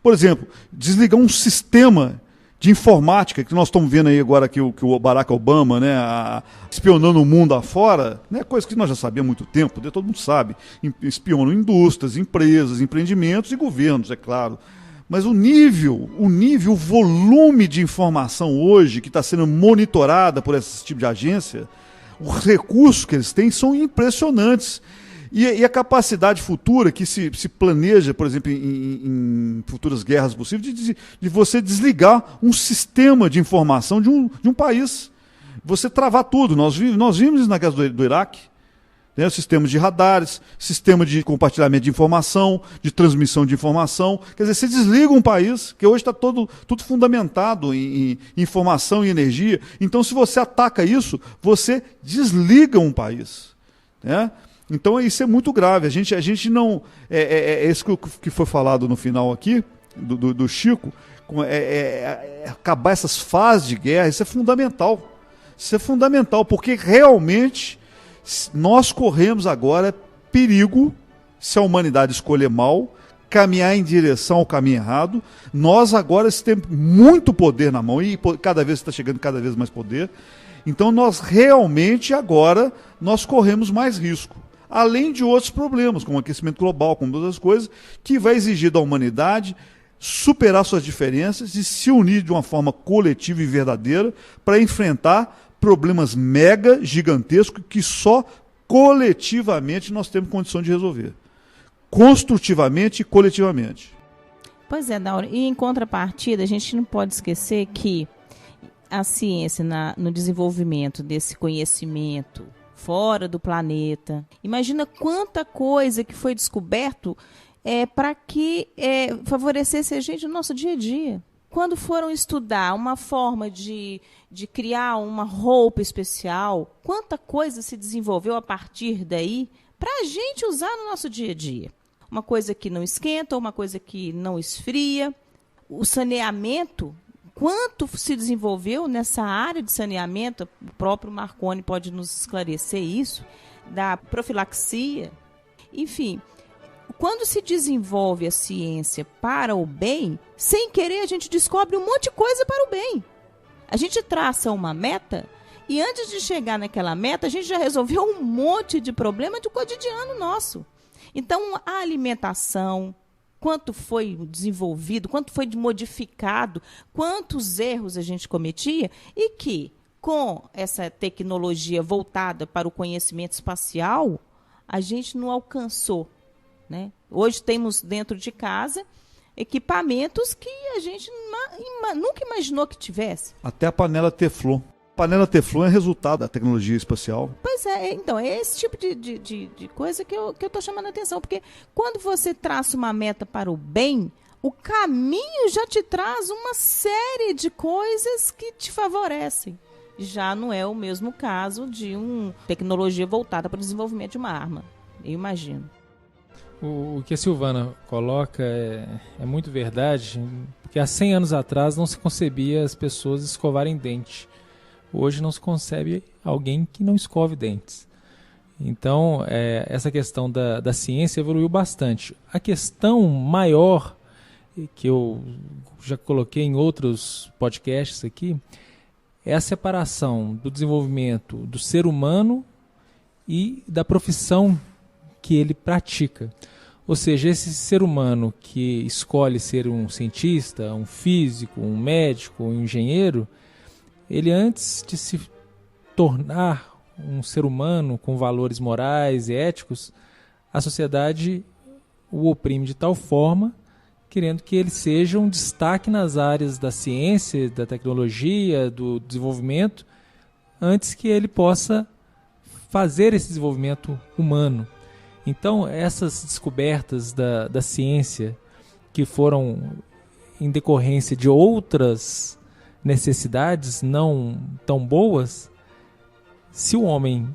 Por exemplo, desligar um sistema de informática, que nós estamos vendo aí agora que o Barack Obama, né, espionando o mundo afora, né, coisa que nós já sabíamos há muito tempo, todo mundo sabe, espionam indústrias, empresas, empreendimentos e governos, é claro. Mas o volume de informação hoje que está sendo monitorada por esse tipo de agência, os recursos que eles têm são impressionantes. E a capacidade futura que se planeja, por exemplo, em futuras guerras possíveis, de você desligar um sistema de informação de um país. Você travar tudo. Nós vimos isso na guerra do Iraque. Né? Sistemas de radares, sistema de compartilhamento de informação, de transmissão de informação. Quer dizer, você desliga um país, que hoje está tudo fundamentado em informação e energia. Então, se você ataca isso, você desliga um país. Né? Então, isso é muito grave. A gente não... isso que foi falado no final aqui, do Chico, acabar essas fases de guerra, isso é fundamental. Isso é fundamental, porque realmente nós corremos agora perigo, se a humanidade escolher mal, caminhar em direção ao caminho errado. Nós agora temos muito poder na mão e cada vez está chegando cada vez mais poder. Então nós realmente agora nós corremos mais risco. Além de outros problemas, como aquecimento global, como outras coisas, que vai exigir da humanidade superar suas diferenças e se unir de uma forma coletiva e verdadeira para enfrentar problemas mega gigantescos que só coletivamente nós temos condição de resolver. Construtivamente e coletivamente.
Pois é, Daura. E em contrapartida, a gente não pode esquecer que a ciência no desenvolvimento desse conhecimento fora do planeta, imagina quanta coisa que foi descoberto para que favorecesse a gente no nosso dia a dia. Quando foram estudar uma forma de criar uma roupa especial, quanta coisa se desenvolveu a partir daí para a gente usar no nosso dia a dia. Uma coisa que não esquenta, uma coisa que não esfria. O saneamento, quanto se desenvolveu nessa área de saneamento, o próprio Marconi pode nos esclarecer isso, da profilaxia. Enfim, quando se desenvolve a ciência para o bem, sem querer a gente descobre um monte de coisa para o bem. A gente traça uma meta e antes de chegar naquela meta, a gente já resolveu um monte de problema do cotidiano nosso. Então, a alimentação, quanto foi desenvolvido, quanto foi modificado, quantos erros a gente cometia e que, com essa tecnologia voltada para o conhecimento espacial, a gente não alcançou. Né? Hoje temos dentro de casa equipamentos que a gente nunca imaginou que tivesse.
Até a panela Teflon. A panela Teflon é resultado da tecnologia espacial.
Pois é, então é esse tipo de coisa que eu estou chamando a atenção, porque quando você traça uma meta para o bem, o caminho já te traz uma série de coisas que te favorecem. Já não é o mesmo caso de uma tecnologia voltada para o desenvolvimento de uma arma, eu imagino.
O que a Silvana coloca é muito verdade, porque há 100 anos atrás não se concebia as pessoas escovarem dente. Hoje não se concebe alguém que não escove dentes. Então, essa questão da ciência evoluiu bastante. A questão maior, que eu já coloquei em outros podcasts aqui, é a separação do desenvolvimento do ser humano e da profissão que ele pratica. Ou seja, esse ser humano que escolhe ser um cientista, um físico, um médico, um engenheiro, ele antes de se tornar um ser humano com valores morais e éticos, a sociedade o oprime de tal forma, querendo que ele seja um destaque nas áreas da ciência, da tecnologia, do desenvolvimento, antes que ele possa fazer esse desenvolvimento humano. Então, essas descobertas da ciência, que foram em decorrência de outras necessidades não tão boas, se o homem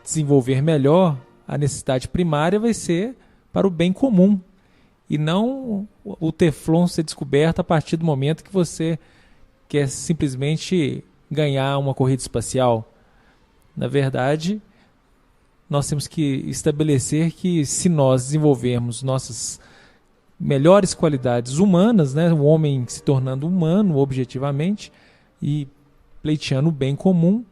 desenvolver melhor, a necessidade primária vai ser para o bem comum, e não o Teflon ser descoberto a partir do momento que você quer simplesmente ganhar uma corrida espacial. Na verdade, nós temos que estabelecer que se nós desenvolvermos nossas melhores qualidades humanas, né, o homem se tornando humano objetivamente e pleiteando o bem comum,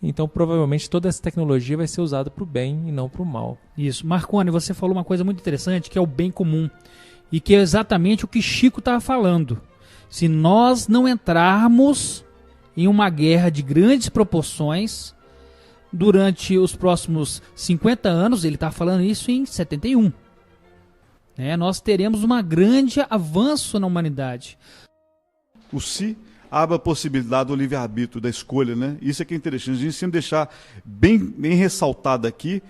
então provavelmente toda essa tecnologia vai ser usada para o bem e não para o mal.
Isso. Marconi, você falou uma coisa muito interessante, que é o bem comum, e que é exatamente o que Chico estava falando. Se nós não entrarmos em uma guerra de grandes proporções,
durante os próximos 50 anos, ele está falando isso em 71, nós teremos um grande avanço na humanidade.
O se abre a possibilidade do livre-arbítrio, da escolha, né? Isso é que é interessante. A gente sempre deixar bem ressaltado aqui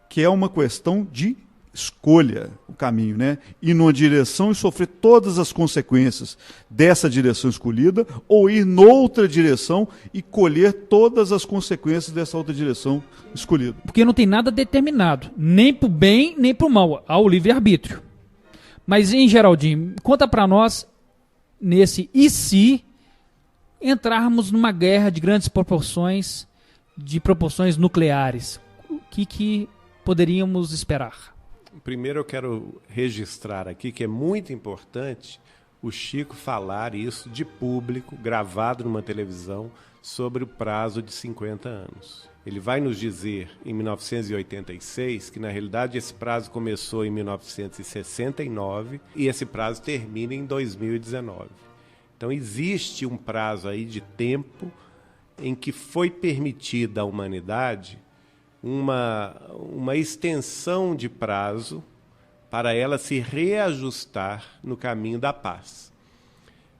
que é uma questão de escolha o caminho, né? Ir numa direção e sofrer todas as consequências dessa direção escolhida, ou ir noutra direção e colher todas as consequências dessa outra direção escolhida.
Porque não tem nada determinado, nem para o bem, nem para o mal, há o livre-arbítrio. Mas, em Geraldinho, conta para nós, nesse e se entrarmos numa guerra de grandes proporções, de proporções nucleares, o que poderíamos esperar?
Primeiro eu quero registrar aqui que é muito importante o Chico falar isso de público, gravado numa televisão, sobre o prazo de 50 anos. Ele vai nos dizer, em 1986, que na realidade esse prazo começou em 1969 e esse prazo termina em 2019. Então existe um prazo aí de tempo em que foi permitida à humanidade uma extensão de prazo para ela se reajustar no caminho da paz.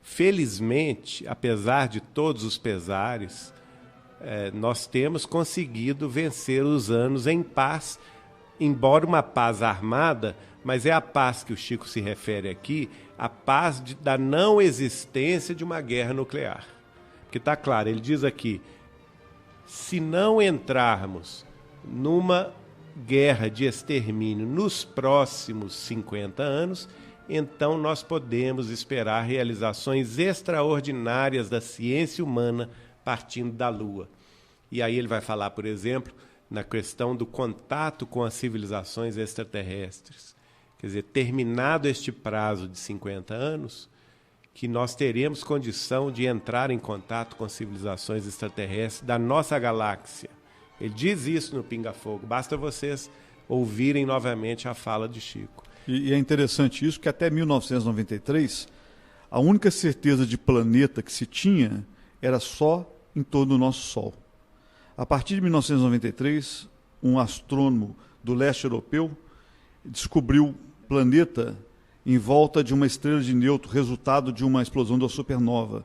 Felizmente, apesar de todos os pesares, nós temos conseguido vencer os anos em paz, embora uma paz armada, mas é a paz que o Chico se refere aqui, a paz da não existência de uma guerra nuclear. Porque está claro, ele diz aqui, se não entrarmos numa guerra de extermínio nos próximos 50 anos, então nós podemos esperar realizações extraordinárias da ciência humana partindo da Lua. E aí ele vai falar, por exemplo, na questão do contato com as civilizações extraterrestres. Quer dizer, terminado este prazo de 50 anos, que nós teremos condição de entrar em contato com civilizações extraterrestres da nossa galáxia. Ele diz isso no Pinga Fogo, basta vocês ouvirem novamente a fala de Chico.
E é interessante isso, que até 1993, a única certeza de planeta que se tinha era só em torno do nosso Sol. A partir de 1993, um astrônomo do leste europeu descobriu planeta em volta de uma estrela de nêutron, resultado de uma explosão da supernova.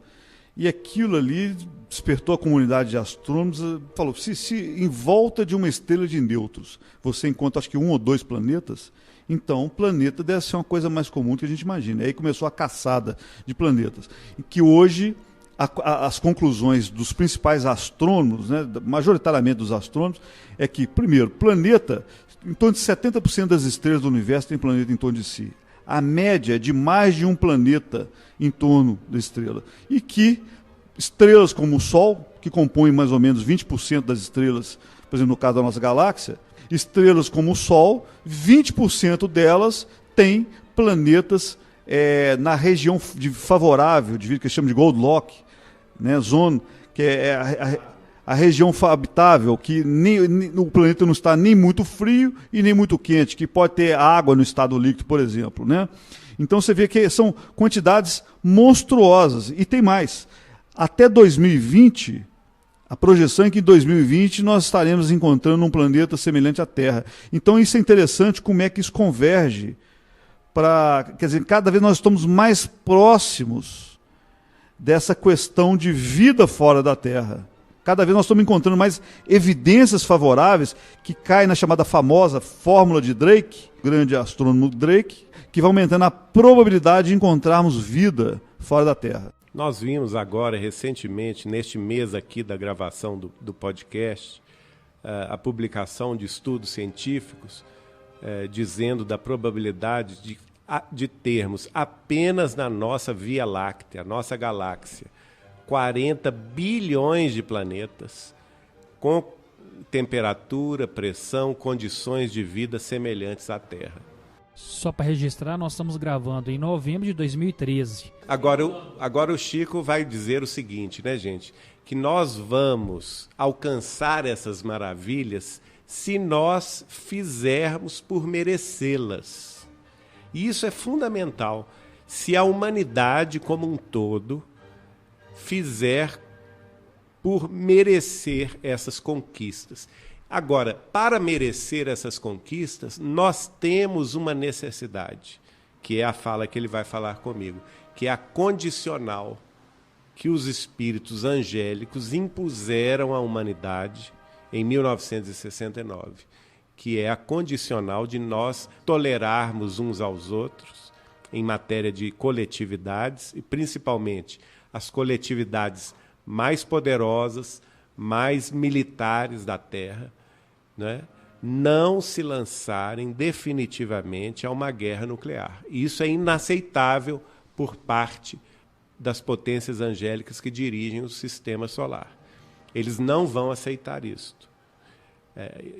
E aquilo ali despertou a comunidade de astrônomos, falou, se em volta de uma estrela de nêutrons você encontra acho que 1 ou 2 planetas, então o planeta deve ser uma coisa mais comum do que a gente imagina. E aí começou a caçada de planetas, que hoje as conclusões dos principais astrônomos, né, majoritariamente dos astrônomos, é que, primeiro, planeta, em torno de 70% das estrelas do universo tem planeta em torno de si. A média é de mais de um planeta em torno da estrela. E que estrelas como o Sol, que compõem mais ou menos 20% das estrelas, por exemplo, no caso da nossa galáxia, estrelas como o Sol, 20% delas têm planetas na região favorável, que eles chamam de Goldilocks, né, zone, que é a região habitável, que o planeta não está nem muito frio e nem muito quente, que pode ter água no estado líquido, por exemplo, né? Então você vê que são quantidades monstruosas. E tem mais. Até 2020, a projeção é que em 2020 nós estaremos encontrando um planeta semelhante à Terra. Então isso é interessante, como é que isso converge para... Quer dizer, cada vez nós estamos mais próximos dessa questão de vida fora da Terra. Cada vez nós estamos encontrando mais evidências favoráveis que caem na chamada famosa fórmula de Drake, grande astrônomo Drake, que vai aumentando a probabilidade de encontrarmos vida fora da Terra.
Nós vimos agora, recentemente, neste mês aqui da gravação do podcast, a publicação de estudos científicos dizendo da probabilidade de termos apenas na nossa Via Láctea, nossa galáxia, 40 bilhões de planetas com temperatura, pressão, condições de vida semelhantes à Terra.
Só para registrar, nós estamos gravando em novembro de 2013.
Agora o Chico vai dizer o seguinte, né, gente? Que nós vamos alcançar essas maravilhas se nós fizermos por merecê-las. E isso é fundamental. Se a humanidade como um todo fizer por merecer essas conquistas. Agora, para merecer essas conquistas, nós temos uma necessidade, que é a fala que ele vai falar comigo, que é a condicional que os espíritos angélicos impuseram à humanidade em 1969, que é a condicional de nós tolerarmos uns aos outros em matéria de coletividades, e principalmente as coletividades mais poderosas, mais militares da Terra, né? Não se lançarem definitivamente a uma guerra nuclear. Isso é inaceitável por parte das potências angélicas que dirigem o sistema solar. Eles não vão aceitar isto.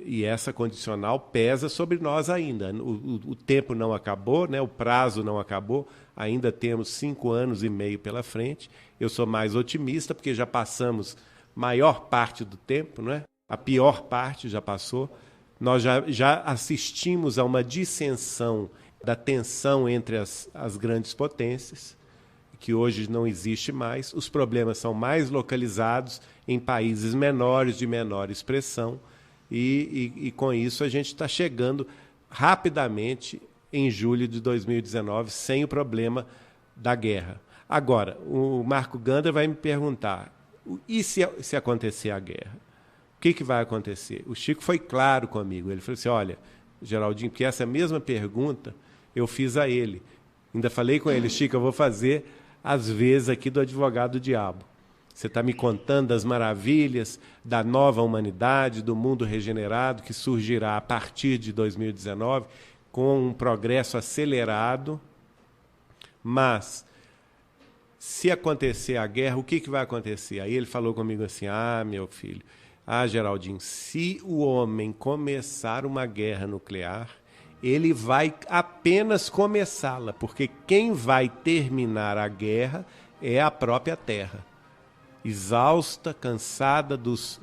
E essa condicional pesa sobre nós ainda. O tempo não acabou, né? O prazo não acabou, ainda temos 5 anos e meio pela frente. Eu sou mais otimista, porque já passamos maior parte do tempo, né? A pior parte já passou. Nós já assistimos a uma dissensão da tensão entre as grandes potências, que hoje não existe mais. Os problemas são mais localizados em países menores, de menor expressão, e com isso a gente está chegando rapidamente em julho de 2019 sem o problema da guerra. Agora, o Marco Gandra vai me perguntar, e se acontecer a guerra? O que vai acontecer? O Chico foi claro comigo. Ele falou assim, olha, Geraldinho, porque essa mesma pergunta eu fiz a ele. Ainda falei com ele, Chico, eu vou fazer às vezes aqui do advogado do diabo. Você está me contando das maravilhas da nova humanidade, do mundo regenerado, que surgirá a partir de 2019, com um progresso acelerado. Mas, se acontecer a guerra, o que vai acontecer? Aí ele falou comigo assim, meu filho, Geraldinho, se o homem começar uma guerra nuclear, ele vai apenas começá-la, porque quem vai terminar a guerra é a própria Terra. Exausta, cansada dos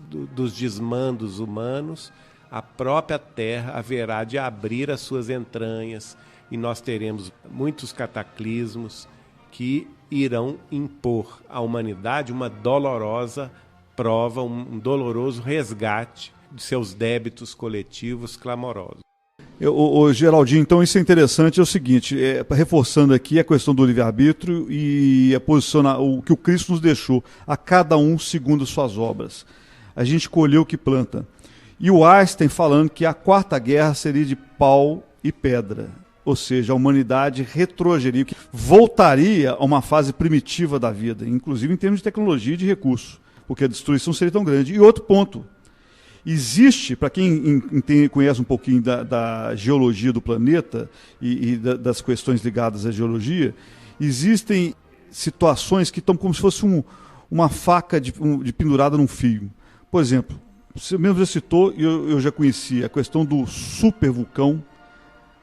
desmandos humanos, a própria Terra haverá de abrir as suas entranhas e nós teremos muitos cataclismos que irão impor à humanidade uma dolorosa prova, um doloroso resgate de seus débitos coletivos clamorosos.
Geraldinho, então isso é interessante, é o seguinte, reforçando aqui a questão do livre-arbítrio e o que o Cristo nos deixou, a cada um segundo suas obras. A gente colheu o que planta. E o Einstein falando que a quarta guerra seria de pau e pedra, ou seja, a humanidade retroagiria, voltaria a uma fase primitiva da vida, inclusive em termos de tecnologia e de recursos, porque a destruição seria tão grande. E outro ponto, existe, para quem conhece um pouquinho da geologia do planeta e das questões ligadas à geologia, existem situações que estão como se fosse uma faca de pendurada num fio. Por exemplo, você mesmo já citou, e eu já conheci, a questão do supervulcão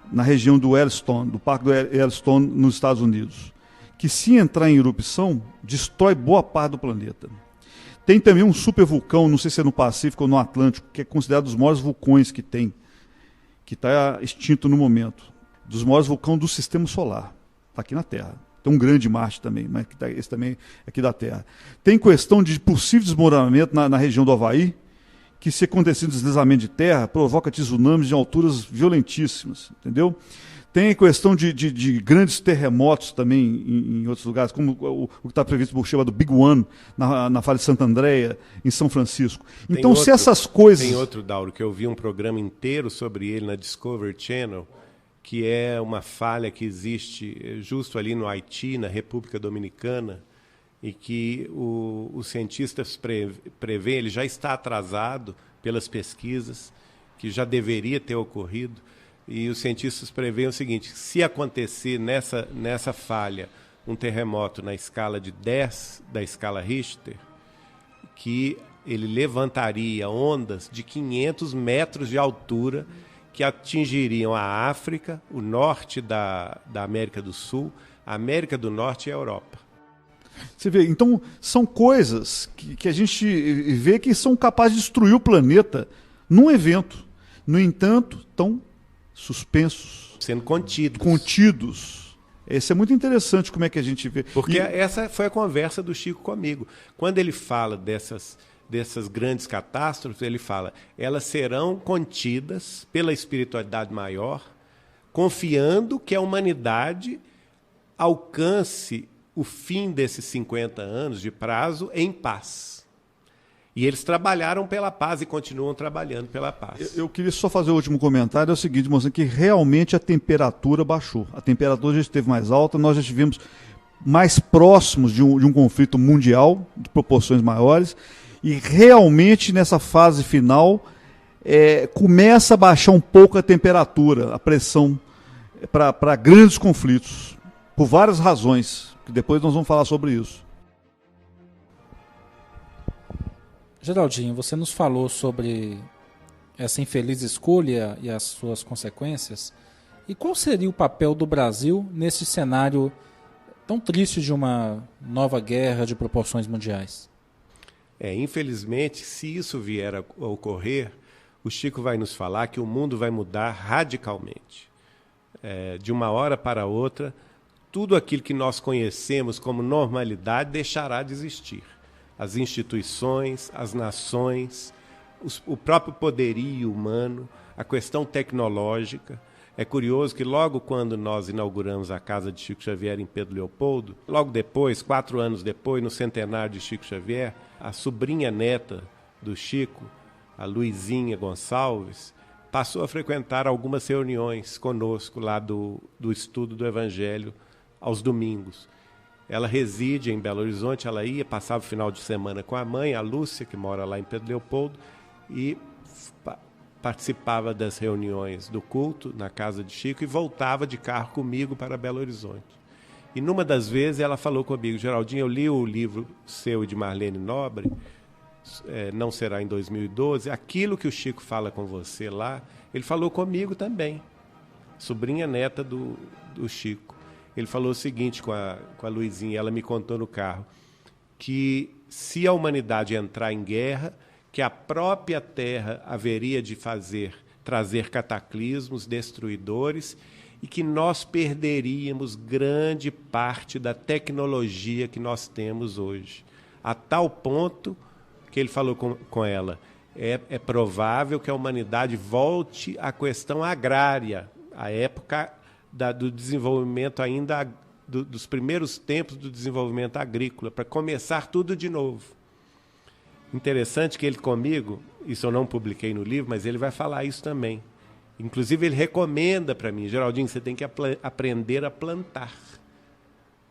na região do Yellowstone, do Parque do Yellowstone nos Estados Unidos, que se entrar em erupção, destrói boa parte do planeta. Tem também um supervulcão, não sei se é no Pacífico ou no Atlântico, que é considerado um dos maiores vulcões que tem, que está extinto no momento, dos maiores vulcões do sistema solar, está aqui na Terra. Tem um grande Marte também, mas esse também é aqui da Terra. Tem questão de possível desmoronamento na região do Havaí, que se acontecer um deslizamento de terra, provoca tsunamis de alturas violentíssimas, entendeu? Tem a questão de grandes terremotos também em outros lugares, como o que está previsto por chamado Big One, na Falha de Santa Andréia, em São Francisco. Então, se essas coisas...
Tem outro, Dauro, que eu vi um programa inteiro sobre ele na Discovery Channel, que é uma falha que existe justo ali no Haiti, na República Dominicana, e que os cientistas prevêem, ele já está atrasado pelas pesquisas, que já deveria ter ocorrido, e os cientistas preveem o seguinte, se acontecer nessa falha um terremoto na escala de 10 da escala Richter, que ele levantaria ondas de 500 metros de altura que atingiriam a África, o norte da América do Sul, a América do Norte e a Europa.
Você vê, então são coisas que a gente vê que são capazes de destruir o planeta num evento. No entanto, estão suspensos.
Sendo contidos.
Contidos. Isso é muito interessante como é que a gente vê.
Porque essa foi a conversa do Chico comigo. Quando ele fala dessas grandes catástrofes, ele fala, elas serão contidas pela espiritualidade maior, confiando que a humanidade alcance o fim desses 50 anos de prazo em paz. E eles trabalharam pela paz e continuam trabalhando pela paz.
Eu queria só fazer o último comentário, é o seguinte, mostrando que realmente a temperatura baixou. A temperatura já esteve mais alta, nós já estivemos mais próximos de um conflito mundial, de proporções maiores, e realmente nessa fase final começa a baixar um pouco a temperatura, a pressão para grandes conflitos, por várias razões, que depois nós vamos falar sobre isso.
Geraldinho, você nos falou sobre essa infeliz escolha e as suas consequências. E qual seria o papel do Brasil nesse cenário tão triste de uma nova guerra de proporções mundiais?
Infelizmente, se isso vier a ocorrer, o Chico vai nos falar que o mundo vai mudar radicalmente. De uma hora para outra, tudo aquilo que nós conhecemos como normalidade deixará de existir. As instituições, as nações, o próprio poderio humano, a questão tecnológica. É curioso que logo quando nós inauguramos a casa de Chico Xavier em Pedro Leopoldo, logo depois, 4 anos depois, no centenário de Chico Xavier, a sobrinha neta do Chico, a Luizinha Gonçalves, passou a frequentar algumas reuniões conosco lá do estudo do Evangelho aos domingos. Ela reside em Belo Horizonte, ela ia, passava o final de semana com a mãe, a Lúcia, que mora lá em Pedro Leopoldo, e participava das reuniões do culto na casa de Chico e voltava de carro comigo para Belo Horizonte. E numa das vezes ela falou comigo, Geraldinho, eu li o livro seu e de Marlene Nobre, Não Será em 2012, aquilo que o Chico fala com você lá, ele falou comigo também, sobrinha neta do Chico. Ele falou o seguinte com a Luizinha, ela me contou no carro, que se a humanidade entrar em guerra, que a própria Terra haveria de trazer cataclismos destruidores e que nós perderíamos grande parte da tecnologia que nós temos hoje. A tal ponto que ele falou com ela, é provável que a humanidade volte à questão agrária, à época do desenvolvimento ainda, dos primeiros tempos do desenvolvimento agrícola, para começar tudo de novo. Interessante que ele comigo, isso eu não publiquei no livro, mas ele vai falar isso também. Inclusive ele recomenda para mim, Geraldinho, você tem que aprender a plantar,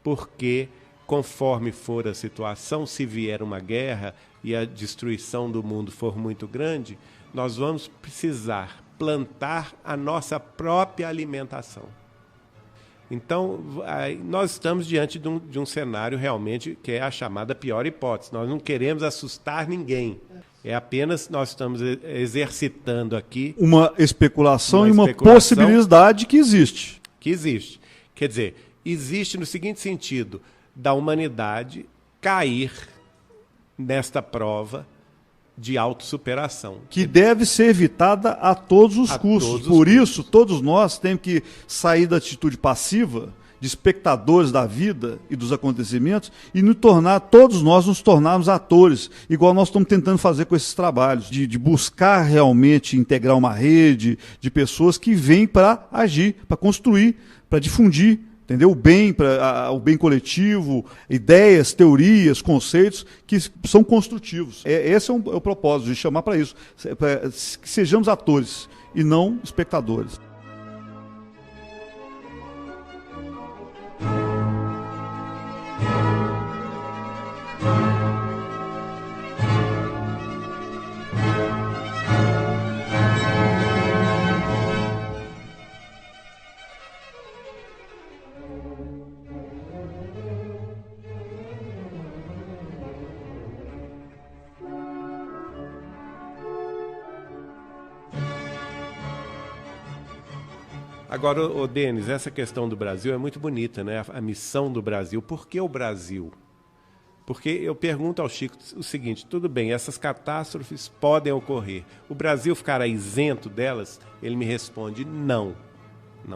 porque conforme for a situação, se vier uma guerra e a destruição do mundo for muito grande, nós vamos precisar plantar a nossa própria alimentação. Então, nós estamos diante de um cenário realmente que é a chamada pior hipótese. Nós não queremos assustar ninguém. É apenas nós estamos exercitando aqui
uma especulação e uma possibilidade que existe.
Quer dizer, existe no seguinte sentido, da humanidade cair nesta prova de autossuperação.
Que deve ser evitada a todos os custos. Por isso, todos nós temos que sair da atitude passiva, de espectadores da vida e dos acontecimentos, e todos nós nos tornarmos atores, igual nós estamos tentando fazer com esses trabalhos, de buscar realmente integrar uma rede de pessoas que vêm para agir, para construir, para difundir, entendeu? O bem coletivo, ideias, teorias, conceitos que são construtivos. Esse é o propósito, de chamar para isso, que sejamos atores e não espectadores.
Agora, Denis, essa questão do Brasil é muito bonita, né? A missão do Brasil. Por que o Brasil? Porque eu pergunto ao Chico o seguinte, tudo bem, essas catástrofes podem ocorrer. O Brasil ficará isento delas? Ele me responde, não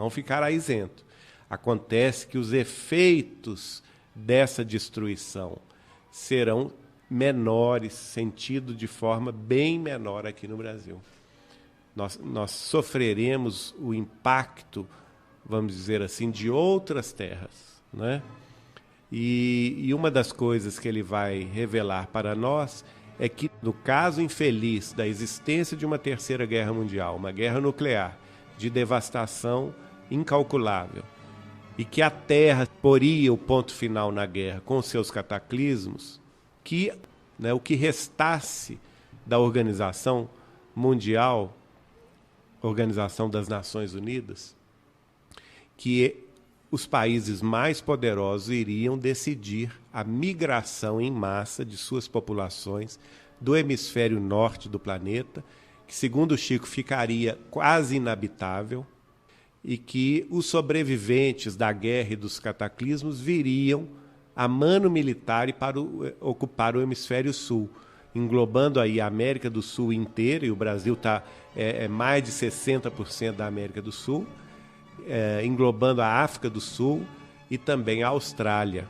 ficará isento. Acontece que os efeitos dessa destruição serão menores, sentido de forma bem menor aqui no Brasil. Nós sofreremos o impacto, vamos dizer assim, de outras terras, né? E uma das coisas que ele vai revelar para nós é que, no caso infeliz da existência de uma terceira guerra mundial, uma guerra nuclear, de devastação incalculável, e que a Terra poria o ponto final na guerra com seus cataclismos, que, né, o que restasse da Organização Mundial, Organização das Nações Unidas, que os países mais poderosos iriam decidir a migração em massa de suas populações do hemisfério norte do planeta, que, segundo o Chico, ficaria quase inabitável, e que os sobreviventes da guerra e dos cataclismos viriam a mano militar e para ocupar o hemisfério sul, englobando aí a América do Sul inteira, e o Brasil está mais de 60% da América do Sul, englobando a África do Sul e também a Austrália.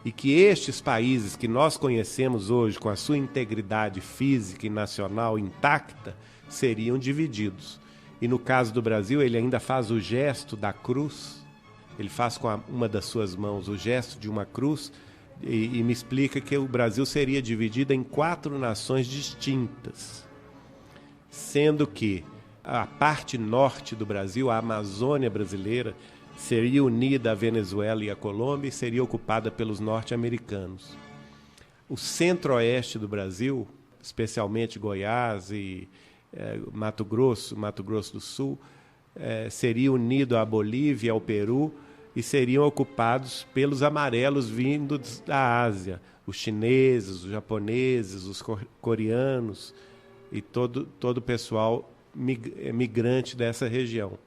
E que estes países que nós conhecemos hoje com a sua integridade física e nacional intacta seriam divididos. E no caso do Brasil, ele ainda faz o gesto da cruz, ele faz com uma das suas mãos o gesto de uma cruz e me explica que o Brasil seria dividido em 4 nações distintas, sendo que a parte norte do Brasil, a Amazônia brasileira, seria unida à Venezuela e à Colômbia e seria ocupada pelos norte-americanos. O centro-oeste do Brasil, especialmente Goiás e Mato Grosso do Sul, seria unido à Bolívia e ao Peru e seriam ocupados pelos amarelos vindos da Ásia, os chineses, os japoneses, os coreanos e todo o pessoal migrante dessa região.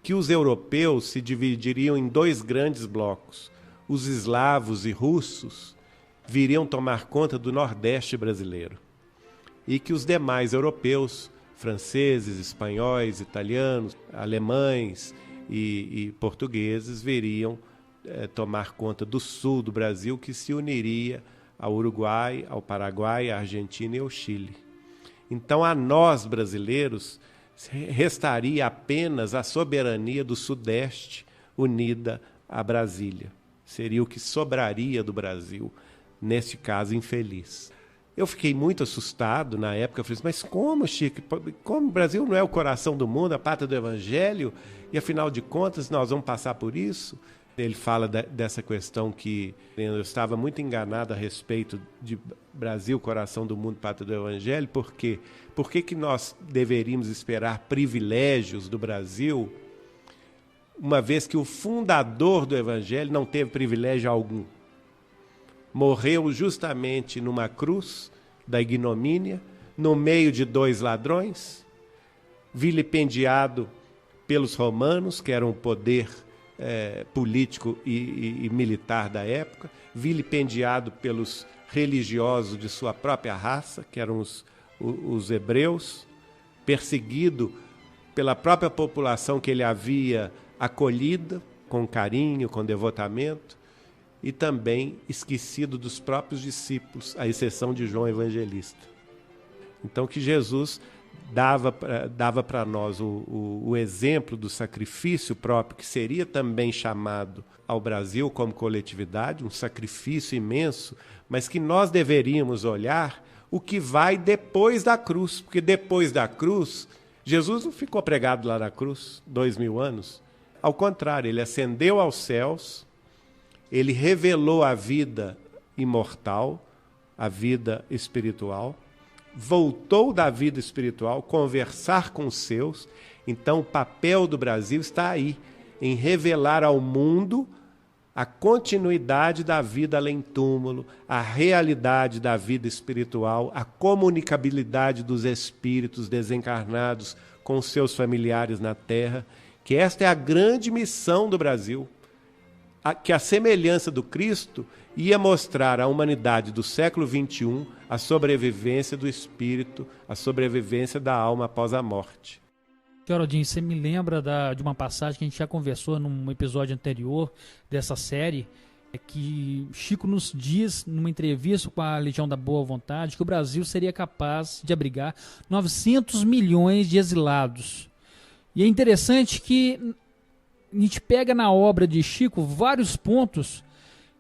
Que os europeus se dividiriam em 2 grandes blocos. Os eslavos e russos viriam tomar conta do Nordeste brasileiro. E que os demais europeus, franceses, espanhóis, italianos, alemães e portugueses, viriam tomar conta do sul do Brasil, que se uniria ao Uruguai, ao Paraguai, à Argentina e ao Chile. Então, a nós, brasileiros, restaria apenas a soberania do Sudeste unida a Brasília. Seria o que sobraria do Brasil, neste caso infeliz. Eu fiquei muito assustado na época. Eu falei assim, mas como, Chico? Como o Brasil não é o coração do mundo, a pátria do Evangelho? E, afinal de contas, nós vamos passar por isso? Ele fala dessa questão que eu estava muito enganado a respeito de Brasil, coração do mundo, pátria do Evangelho. Por quê? Por que nós deveríamos esperar privilégios do Brasil, uma vez que o fundador do Evangelho não teve privilégio algum? Morreu justamente numa cruz da ignomínia, no meio de 2 ladrões, vilipendiado pelos romanos, que eram o poder político e militar da época, vilipendiado pelos religiosos de sua própria raça, que eram os hebreus, perseguido pela própria população que ele havia acolhida com carinho, com devotamento, e também esquecido dos próprios discípulos, à exceção de João Evangelista. Então, que Jesus dava para nós o exemplo do sacrifício próprio, que seria também chamado ao Brasil como coletividade, um sacrifício imenso, mas que nós deveríamos olhar o que vai depois da cruz, porque depois da cruz, Jesus não ficou pregado lá na cruz 2000 anos. Ao contrário, ele ascendeu aos céus, ele revelou a vida imortal, a vida espiritual, voltou da vida espiritual, conversar com os seus. Então, o papel do Brasil está aí, em revelar ao mundo a continuidade da vida além-túmulo, a realidade da vida espiritual, a comunicabilidade dos espíritos desencarnados com seus familiares na Terra, que esta é a grande missão do Brasil, que a semelhança do Cristo ia mostrar à humanidade do século XXI a sobrevivência do espírito, a sobrevivência da alma após a morte.
Geraldinho, você me lembra de uma passagem que a gente já conversou num episódio anterior dessa série, que Chico nos diz, numa entrevista com a Legião da Boa Vontade, que o Brasil seria capaz de abrigar 900 milhões de exilados. E é interessante que a gente pega na obra de Chico vários pontos,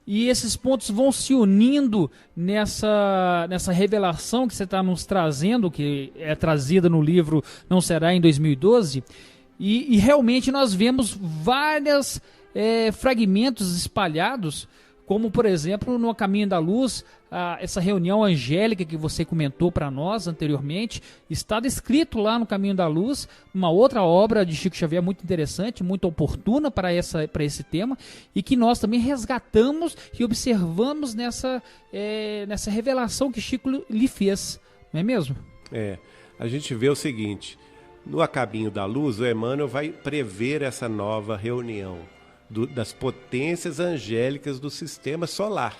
e esses pontos vão se unindo nessa revelação que você está nos trazendo, que é trazida no livro Não Será em 2012, e realmente nós vemos vários fragmentos espalhados, como por exemplo no Caminho da Luz, essa reunião angélica que você comentou para nós anteriormente, está descrito lá no Caminho da Luz, uma outra obra de Chico Xavier muito interessante, muito oportuna para esse tema, e que nós também resgatamos e observamos nessa revelação que Chico lhe fez, não é mesmo?
A gente vê o seguinte, no A Caminho da Luz, o Emmanuel vai prever essa nova reunião das potências angélicas do sistema solar.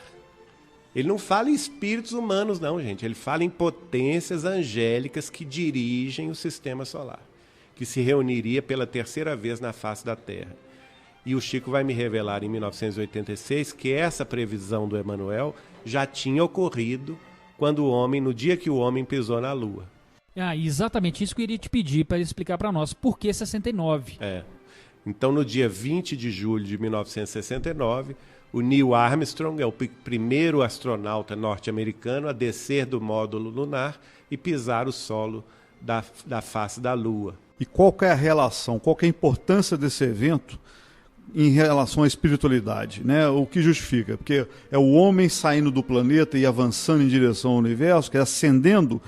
Ele não fala em espíritos humanos, não, gente. Ele fala em potências angélicas que dirigem o sistema solar, que se reuniria pela terceira vez na face da Terra. E o Chico vai me revelar em 1986 que essa previsão do Emmanuel já tinha ocorrido no dia que o homem pisou na Lua.
Exatamente isso que eu iria te pedir para explicar para nós. Por que 69?
Então, no dia 20 de julho de 1969, o Neil Armstrong é o primeiro astronauta norte-americano a descer do módulo lunar e pisar o solo da face da Lua.
E qual que é a relação, qual que é a importância desse evento em relação à espiritualidade, né? O que justifica? Porque é o homem saindo do planeta e avançando em direção ao universo, que é ascendendo.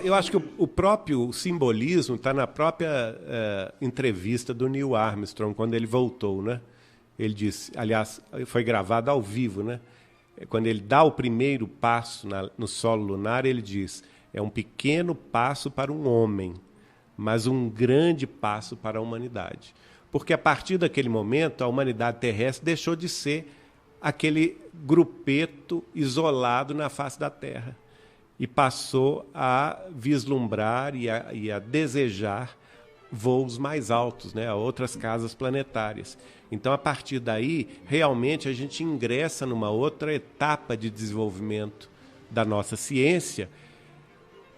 Eu acho que o próprio simbolismo está na própria entrevista do Neil Armstrong, quando ele voltou, né? Ele disse, aliás, foi gravado ao vivo, né? Quando ele dá o primeiro passo no solo lunar, ele diz, é um pequeno passo para um homem, mas um grande passo para a humanidade. Porque a partir daquele momento, a humanidade terrestre deixou de ser aquele grupeto isolado na face da Terra e passou a vislumbrar e a desejar voos mais altos, né, a outras casas planetárias. Então, a partir daí, realmente a gente ingressa numa outra etapa de desenvolvimento da nossa ciência,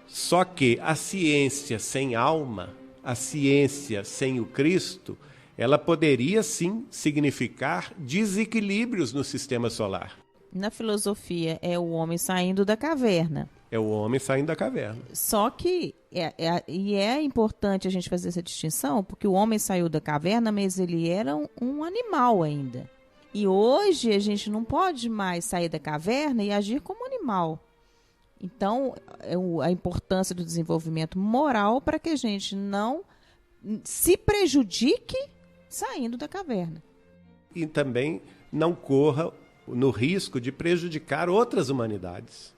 só que a ciência sem alma, a ciência sem o Cristo, ela poderia sim significar desequilíbrios no sistema solar.
Na filosofia, é o homem saindo da caverna.
É o homem saindo da caverna.
Só que é importante a gente fazer essa distinção, porque o homem saiu da caverna, mas ele era um animal ainda. E hoje a gente não pode mais sair da caverna e agir como animal. Então, a importância do desenvolvimento moral para que a gente não se prejudique saindo da caverna.
E também não corra no risco de prejudicar outras humanidades.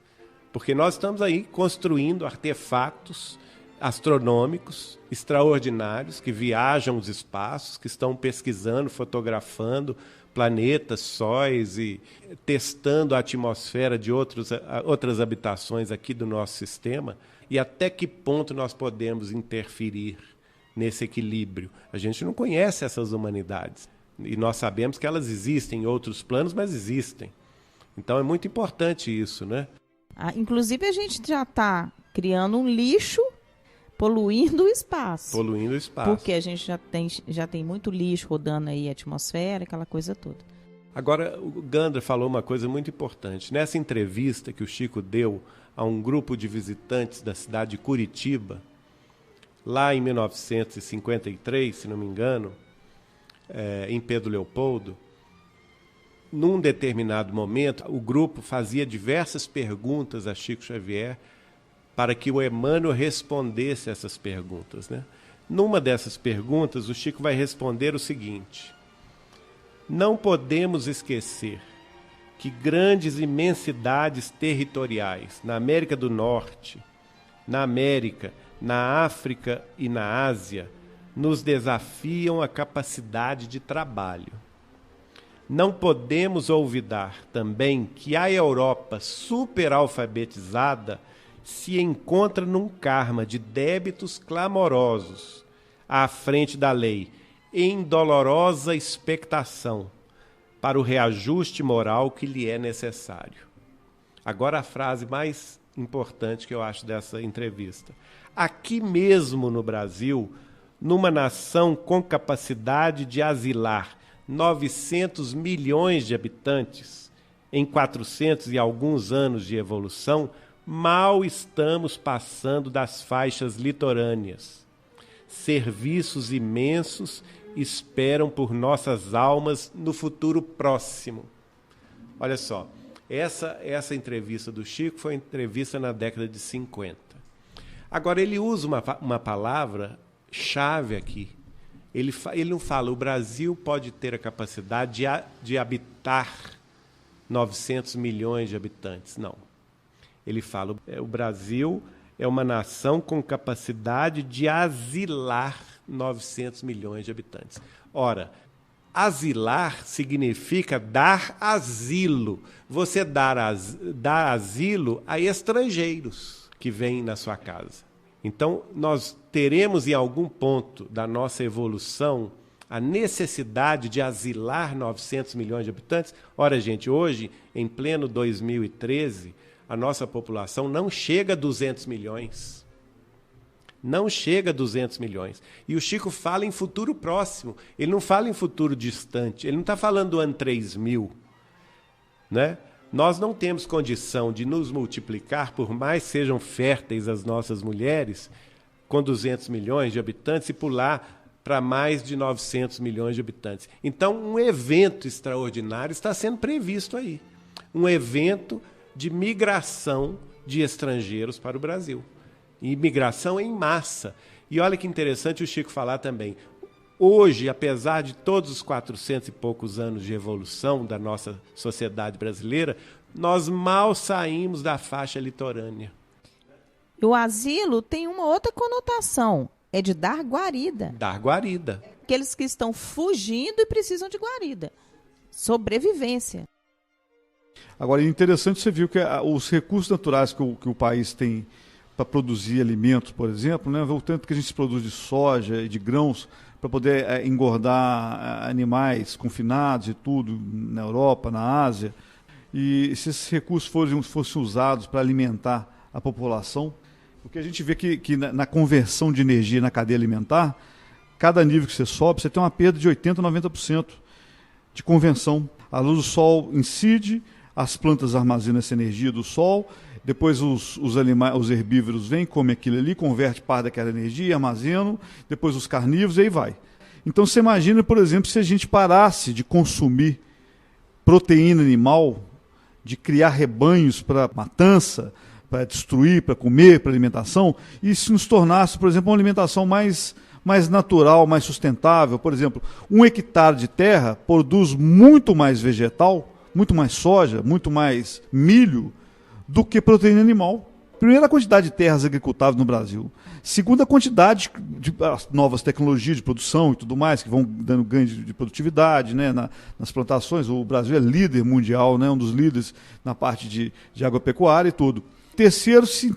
Porque nós estamos aí construindo artefatos astronômicos extraordinários que viajam os espaços, que estão pesquisando, fotografando planetas, sóis e testando a atmosfera de outras habitações aqui do nosso sistema. E até que ponto nós podemos interferir nesse equilíbrio? A gente não conhece essas humanidades. E nós sabemos que elas existem em outros planos, mas existem. Então é muito importante isso, né?
Inclusive a gente já está criando um lixo, poluindo o espaço.
Poluindo o espaço.
Porque a gente já tem muito lixo rodando aí a atmosfera, aquela coisa toda.
Agora, o Gandra falou uma coisa muito importante. Nessa entrevista que o Chico deu a um grupo de visitantes da cidade de Curitiba, lá em 1953, se não me engano, em Pedro Leopoldo, num determinado momento, o grupo fazia diversas perguntas a Chico Xavier para que o Emmanuel respondesse essas perguntas, né? Numa dessas perguntas, o Chico vai responder o seguinte: não podemos esquecer que grandes imensidades territoriais na América do Norte, na América, na África e na Ásia nos desafiam a capacidade de trabalho. Não podemos olvidar também que a Europa superalfabetizada se encontra num karma de débitos clamorosos à frente da lei, em dolorosa expectação, para o reajuste moral que lhe é necessário. Agora a frase mais importante que eu acho dessa entrevista. Aqui mesmo no Brasil, numa nação com capacidade de asilar 900 milhões de habitantes, em 400 e alguns anos de evolução, mal estamos passando das faixas litorâneas. Serviços imensos esperam por nossas almas no futuro próximo. Olha só, essa entrevista do Chico foi uma entrevista na década de 50. Agora, ele usa uma palavra-chave aqui. Ele não fala, o Brasil pode ter a capacidade de habitar 900 milhões de habitantes. Não. Ele fala, o Brasil é uma nação com capacidade de asilar 900 milhões de habitantes. Ora, asilar significa dar asilo. Você dá asilo a estrangeiros que vêm na sua casa. Então, nós teremos em algum ponto da nossa evolução a necessidade de asilar 900 milhões de habitantes. Ora, gente, hoje, em pleno 2013, a nossa população não chega a 200 milhões. Não chega a 200 milhões. E o Chico fala em futuro próximo. Ele não fala em futuro distante. Ele não está falando do ano 3000. Né? Nós não temos condição de nos multiplicar, por mais sejam férteis as nossas mulheres, com 200 milhões de habitantes e pular para mais de 900 milhões de habitantes. Então, um evento extraordinário está sendo previsto aí. Um evento de migração de estrangeiros para o Brasil. E migração em massa. E olha que interessante o Chico falar também. Hoje, apesar de todos os 400 e poucos anos de evolução da nossa sociedade brasileira, nós mal saímos da faixa litorânea.
O asilo tem uma outra conotação, é de dar guarida.
Dar guarida.
Aqueles que estão fugindo e precisam de guarida. Sobrevivência.
Agora, é interessante, você viu que os recursos naturais que o país tem para produzir alimentos, por exemplo, né, o tanto que a gente produz de soja e de grãos para poder engordar animais confinados e tudo na Europa, na Ásia, e se esses recursos fossem usados para alimentar a população, porque a gente vê que na conversão de energia na cadeia alimentar, cada nível que você sobe, você tem uma perda de 80% a 90% de conversão. A luz do sol incide, as plantas armazenam essa energia do sol, depois os animais, os herbívoros vêm, comem aquilo ali, converte parte daquela energia, armazenam, depois os carnívoros, e aí vai. Então você imagina, por exemplo, se a gente parasse de consumir proteína animal, de criar rebanhos para matança, para destruir, para comer, para alimentação, e se nos tornasse, por exemplo, uma alimentação mais natural, mais sustentável. Por exemplo, 1 hectare de terra produz muito mais vegetal, muito mais soja, muito mais milho, do que proteína animal. Primeiro, a quantidade de terras agricultáveis no Brasil. Segundo, a quantidade de novas tecnologias de produção e tudo mais, que vão dando ganho de produtividade, né, nas plantações. O Brasil é líder mundial, né, um dos líderes na parte de agropecuária e tudo. Terceiro, se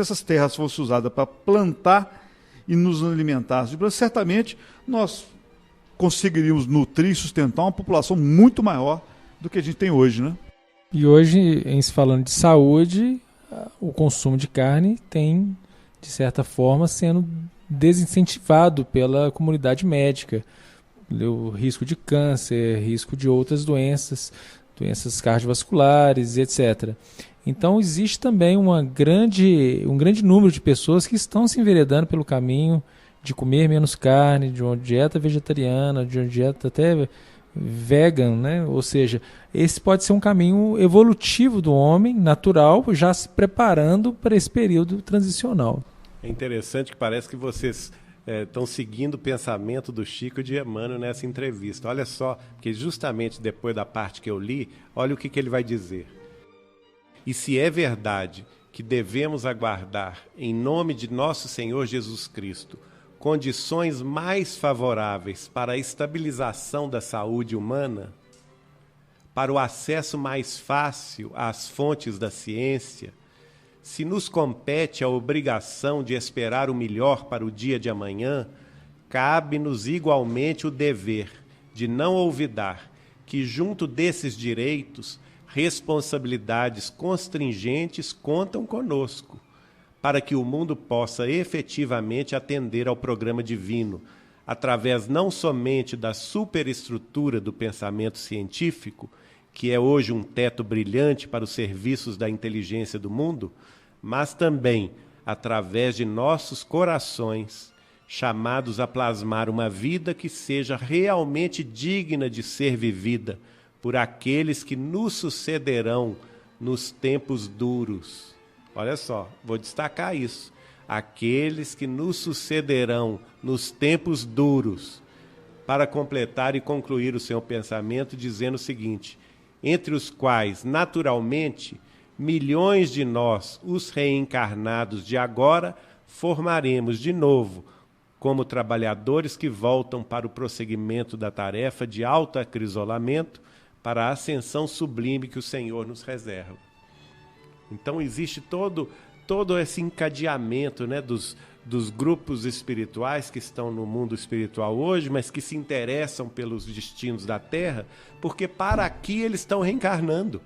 essas terras fossem usadas para plantar e nos alimentar, certamente nós conseguiríamos nutrir e sustentar uma população muito maior do que a gente tem hoje, né?
E hoje, em se falando de saúde, o consumo de carne tem, de certa forma, sendo desincentivado pela comunidade médica. O risco de câncer, risco de outras doenças cardiovasculares, etc. Então, existe também um grande número de pessoas que estão se enveredando pelo caminho de comer menos carne, de uma dieta vegetariana, de uma dieta até vegan, né? Ou seja, esse pode ser um caminho evolutivo do homem, natural, já se preparando para esse período transicional.
É interessante que parece que vocês estão seguindo o pensamento do Chico e de Emmanuel nessa entrevista. Olha só, porque justamente depois da parte que eu li, olha o que ele vai dizer. E se é verdade que devemos aguardar, em nome de nosso Senhor Jesus Cristo, condições mais favoráveis para a estabilização da saúde humana, para o acesso mais fácil às fontes da ciência, se nos compete a obrigação de esperar o melhor para o dia de amanhã, cabe-nos igualmente o dever de não olvidar que junto desses direitos, responsabilidades constringentes contam conosco, para que o mundo possa efetivamente atender ao programa divino, através não somente da superestrutura do pensamento científico, que é hoje um teto brilhante para os serviços da inteligência do mundo, mas também através de nossos corações, chamados a plasmar uma vida que seja realmente digna de ser vivida por aqueles que nos sucederão nos tempos duros. Olha só, vou destacar isso. Aqueles que nos sucederão nos tempos duros, para completar e concluir o seu pensamento dizendo o seguinte: entre os quais, naturalmente, milhões de nós, os reencarnados de agora, formaremos de novo, como trabalhadores que voltam para o prosseguimento da tarefa de autoacrisolamento, para a ascensão sublime que o Senhor nos reserva. Então existe todo esse encadeamento, né, dos grupos espirituais que estão no mundo espiritual hoje, mas que se interessam pelos destinos da Terra, porque para aqui eles estão reencarnando.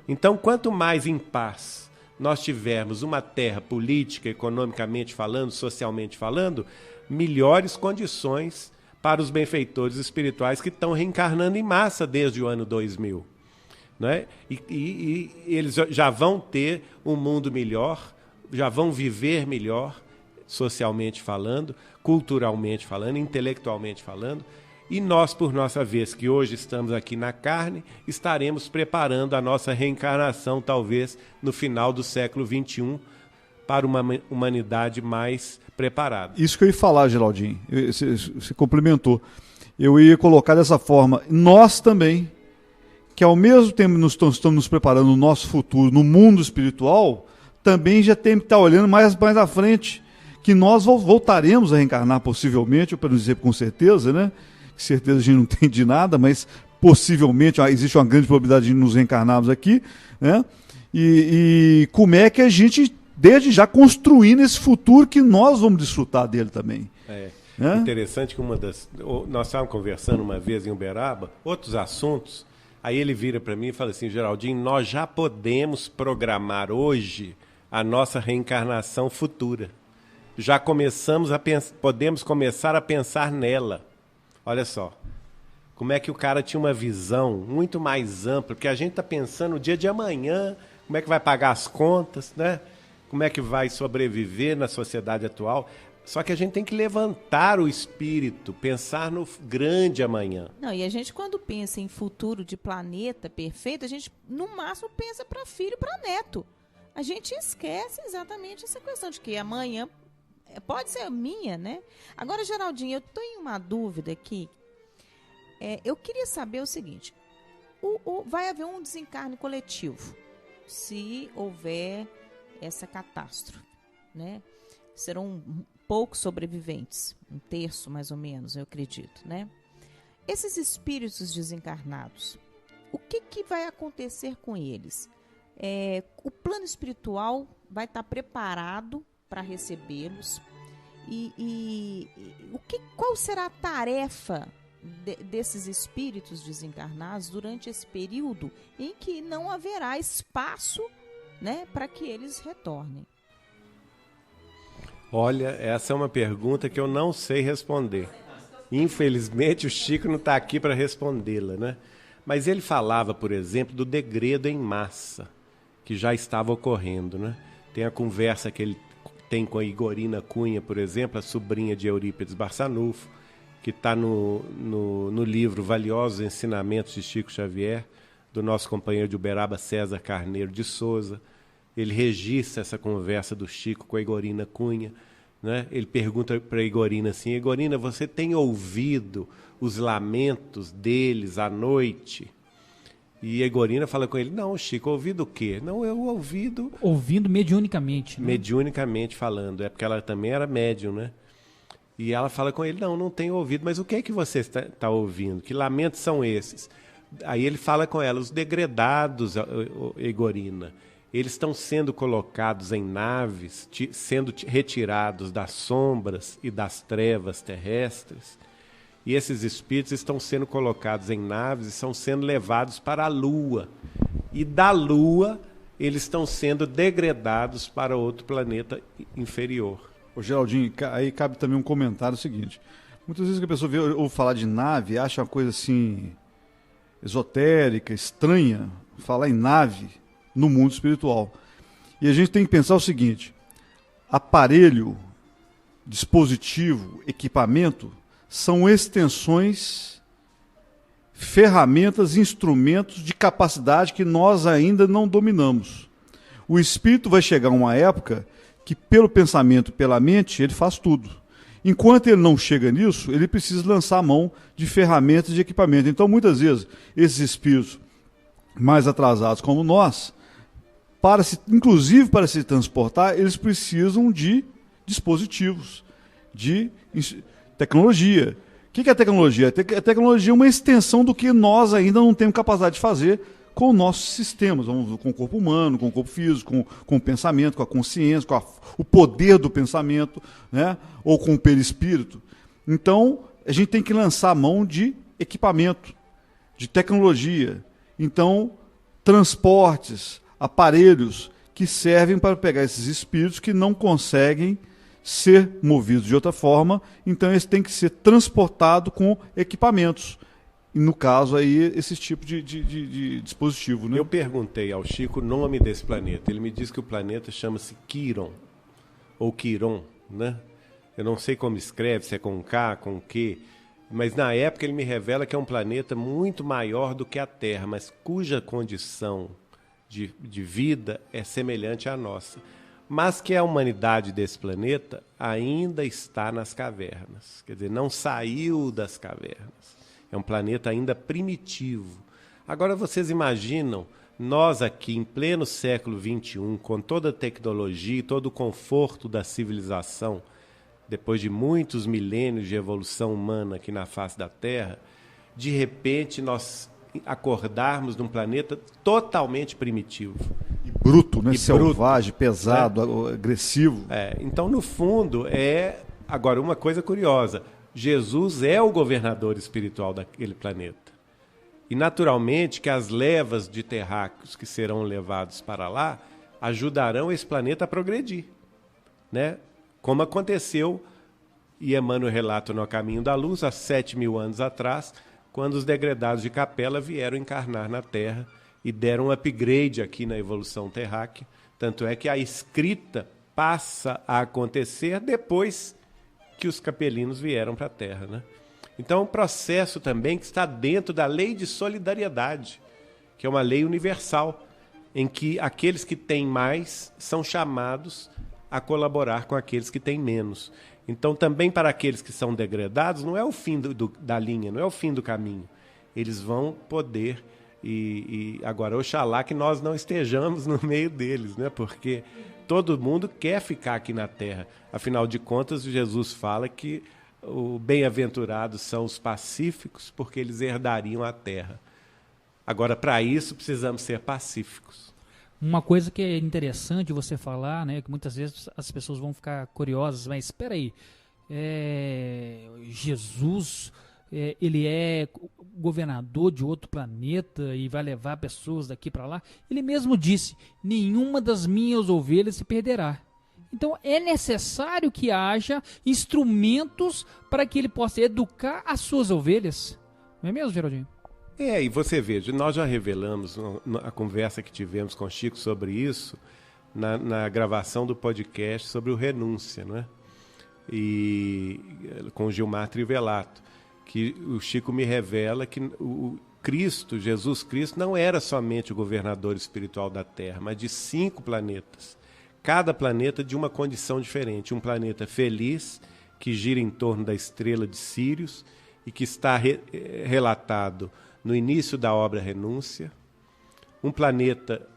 Então, quanto mais em paz nós tivermos uma Terra política, economicamente falando, socialmente falando, melhores condições para os benfeitores espirituais que estão reencarnando em massa desde o ano 2000. Né? E eles já vão ter um mundo melhor, já vão viver melhor, socialmente falando, culturalmente falando, intelectualmente falando, e nós, por nossa vez, que hoje estamos aqui na carne, estaremos preparando a nossa reencarnação, talvez, no final do século XXI, para uma humanidade mais preparada.
Isso que eu ia falar, Geraldinho, você complementou. Eu ia colocar dessa forma, nós também, que ao mesmo tempo estamos nos preparando no nosso futuro, no mundo espiritual, também já tem que estar olhando mais à frente, que nós voltaremos a reencarnar possivelmente, ou para não dizer com certeza, né? Que certeza a gente não tem de nada, mas possivelmente existe uma grande probabilidade de nos reencarnarmos aqui, né? E como é que a gente, desde já, construindo esse futuro que nós vamos desfrutar dele também. Né?
Interessante que nós estávamos conversando uma vez em Uberaba, outros assuntos, aí ele vira para mim e fala assim: Geraldinho, nós já podemos programar hoje a nossa reencarnação futura. Já podemos começar a pensar nela. Olha só, como é que o cara tinha uma visão muito mais ampla, porque a gente está pensando no dia de amanhã, como é que vai pagar as contas, né? Como é que vai sobreviver na sociedade atual. Só que a gente tem que levantar o espírito, pensar no grande amanhã.
Não, e a gente, quando pensa em futuro de planeta perfeito, a gente, no máximo, pensa para filho e para neto. A gente esquece exatamente essa questão de que amanhã pode ser minha, né? Agora, Geraldinho, eu tenho uma dúvida aqui. Eu queria saber o seguinte: vai haver um desencarne coletivo, se houver essa catástrofe, né? Serão poucos sobreviventes, 1/3 mais ou menos, eu acredito, né? Esses espíritos desencarnados, o que vai acontecer com eles? O plano espiritual vai estar preparado para recebê-los? Qual será a tarefa desses espíritos desencarnados durante esse período em que não haverá espaço, né, para que eles retornem?
Olha, essa é uma pergunta que eu não sei responder. Infelizmente, o Chico não está aqui para respondê-la, né? Mas ele falava, por exemplo, do degredo em massa, que já estava ocorrendo, né? Tem a conversa que ele tem com a Igorina Cunha, por exemplo, a sobrinha de Eurípides Barçanufo, que está no livro Valiosos Ensinamentos de Chico Xavier, do nosso companheiro de Uberaba, César Carneiro de Souza. Ele registra essa conversa do Chico com a Igorina Cunha, né? Ele pergunta para a Igorina assim: Igorina, você tem ouvido os lamentos deles à noite? E a Igorina fala com ele: não, Chico, ouvido o quê? Não, eu ouvido...
Ouvindo mediunicamente. Né?
Mediunicamente falando, porque ela também era médium, né? E ela fala com ele: não tenho ouvido, mas o que é que você está ouvindo? Que lamentos são esses? Aí ele fala com ela: os degredados, Igorina, eles estão sendo colocados em naves, sendo retirados das sombras e das trevas terrestres, E esses espíritos estão sendo colocados em naves e estão sendo levados para a Lua. E da Lua, eles estão sendo degradados para outro planeta inferior.
Ô Geraldinho, aí cabe também um comentário seguinte. Muitas vezes que a pessoa ouve falar de nave, acha uma coisa assim esotérica, estranha, falar em nave no mundo espiritual. E a gente tem que pensar o seguinte: aparelho, dispositivo, equipamento são extensões, ferramentas, instrumentos de capacidade que nós ainda não dominamos. O espírito vai chegar a uma época que, pelo pensamento, pela mente, ele faz tudo. Enquanto ele não chega nisso, ele precisa lançar a mão de ferramentas, de equipamento. Então, muitas vezes, esses espíritos mais atrasados como nós, inclusive para se transportar, eles precisam de dispositivos, de tecnologia. O que é tecnologia? A tecnologia é uma extensão do que nós ainda não temos capacidade de fazer com os nossos sistemas, com o corpo humano, com o corpo físico, com o pensamento, com a consciência, com o poder do pensamento, né? Ou com o perispírito. Então, a gente tem que lançar a mão de equipamento, de tecnologia. Então, transportes, aparelhos que servem para pegar esses espíritos que não conseguem ser movidos de outra forma, então eles têm que ser transportados com equipamentos. E no caso aí, esse tipo de dispositivo. Né?
Eu perguntei ao Chico o nome desse planeta. Ele me disse que o planeta chama-se Quiron, ou Quiron, né? Eu não sei como escreve, se é com K, com Q, mas na época ele me revela que é um planeta muito maior do que a Terra, mas cuja condição de vida é semelhante à nossa. Mas que a humanidade desse planeta ainda está nas cavernas. Quer dizer, não saiu das cavernas. É um planeta ainda primitivo. Agora vocês imaginam, nós aqui em pleno século XXI, com toda a tecnologia e todo o conforto da civilização, depois de muitos milênios de evolução humana aqui na face da Terra, de repente nós acordarmos num planeta totalmente primitivo.
E bruto, né? Selvagem, pesado, agressivo.
Então, no fundo, agora, uma coisa curiosa. Jesus é o governador espiritual daquele planeta. E, naturalmente, que as levas de terráqueos que serão levados para lá ajudarão esse planeta a progredir. Né? Como aconteceu, e Emmanuel relata no Caminho da Luz, há 7.000 anos atrás, quando os degradados de Capela vieram encarnar na Terra e deram um upgrade aqui na evolução terráquea. Tanto é que a escrita passa a acontecer depois que os capelinos vieram para a Terra. Né? Então é um processo também que está dentro da lei de solidariedade, que é uma lei universal, em que aqueles que têm mais são chamados a colaborar com aqueles que têm menos. Então, também para aqueles que são degradados, não é o fim da linha, não é o fim do caminho. Eles vão poder, agora, oxalá que nós não estejamos no meio deles, né? Porque todo mundo quer ficar aqui na Terra. Afinal de contas, Jesus fala que os bem-aventurados são os pacíficos, porque eles herdariam a Terra. Agora, para isso, precisamos ser pacíficos.
Uma coisa que é interessante você falar, né, que muitas vezes as pessoas vão ficar curiosas, mas espera aí, Jesus, ele é governador de outro planeta e vai levar pessoas daqui para lá? Ele mesmo disse, nenhuma das minhas ovelhas se perderá. Então é necessário que haja instrumentos para que ele possa educar as suas ovelhas. Não é mesmo, Geraldinho?
E você vê, nós já revelamos a conversa que tivemos com o Chico sobre isso na gravação do podcast sobre o Renúncia, não é? E com o Gilmar Trivelato, que o Chico me revela que o Cristo, Jesus Cristo, não era somente o governador espiritual da Terra, mas de 5 planetas. Cada planeta de uma condição diferente. Um planeta feliz, que gira em torno da estrela de Sírius e que está relatado no início da obra Renúncia, um planeta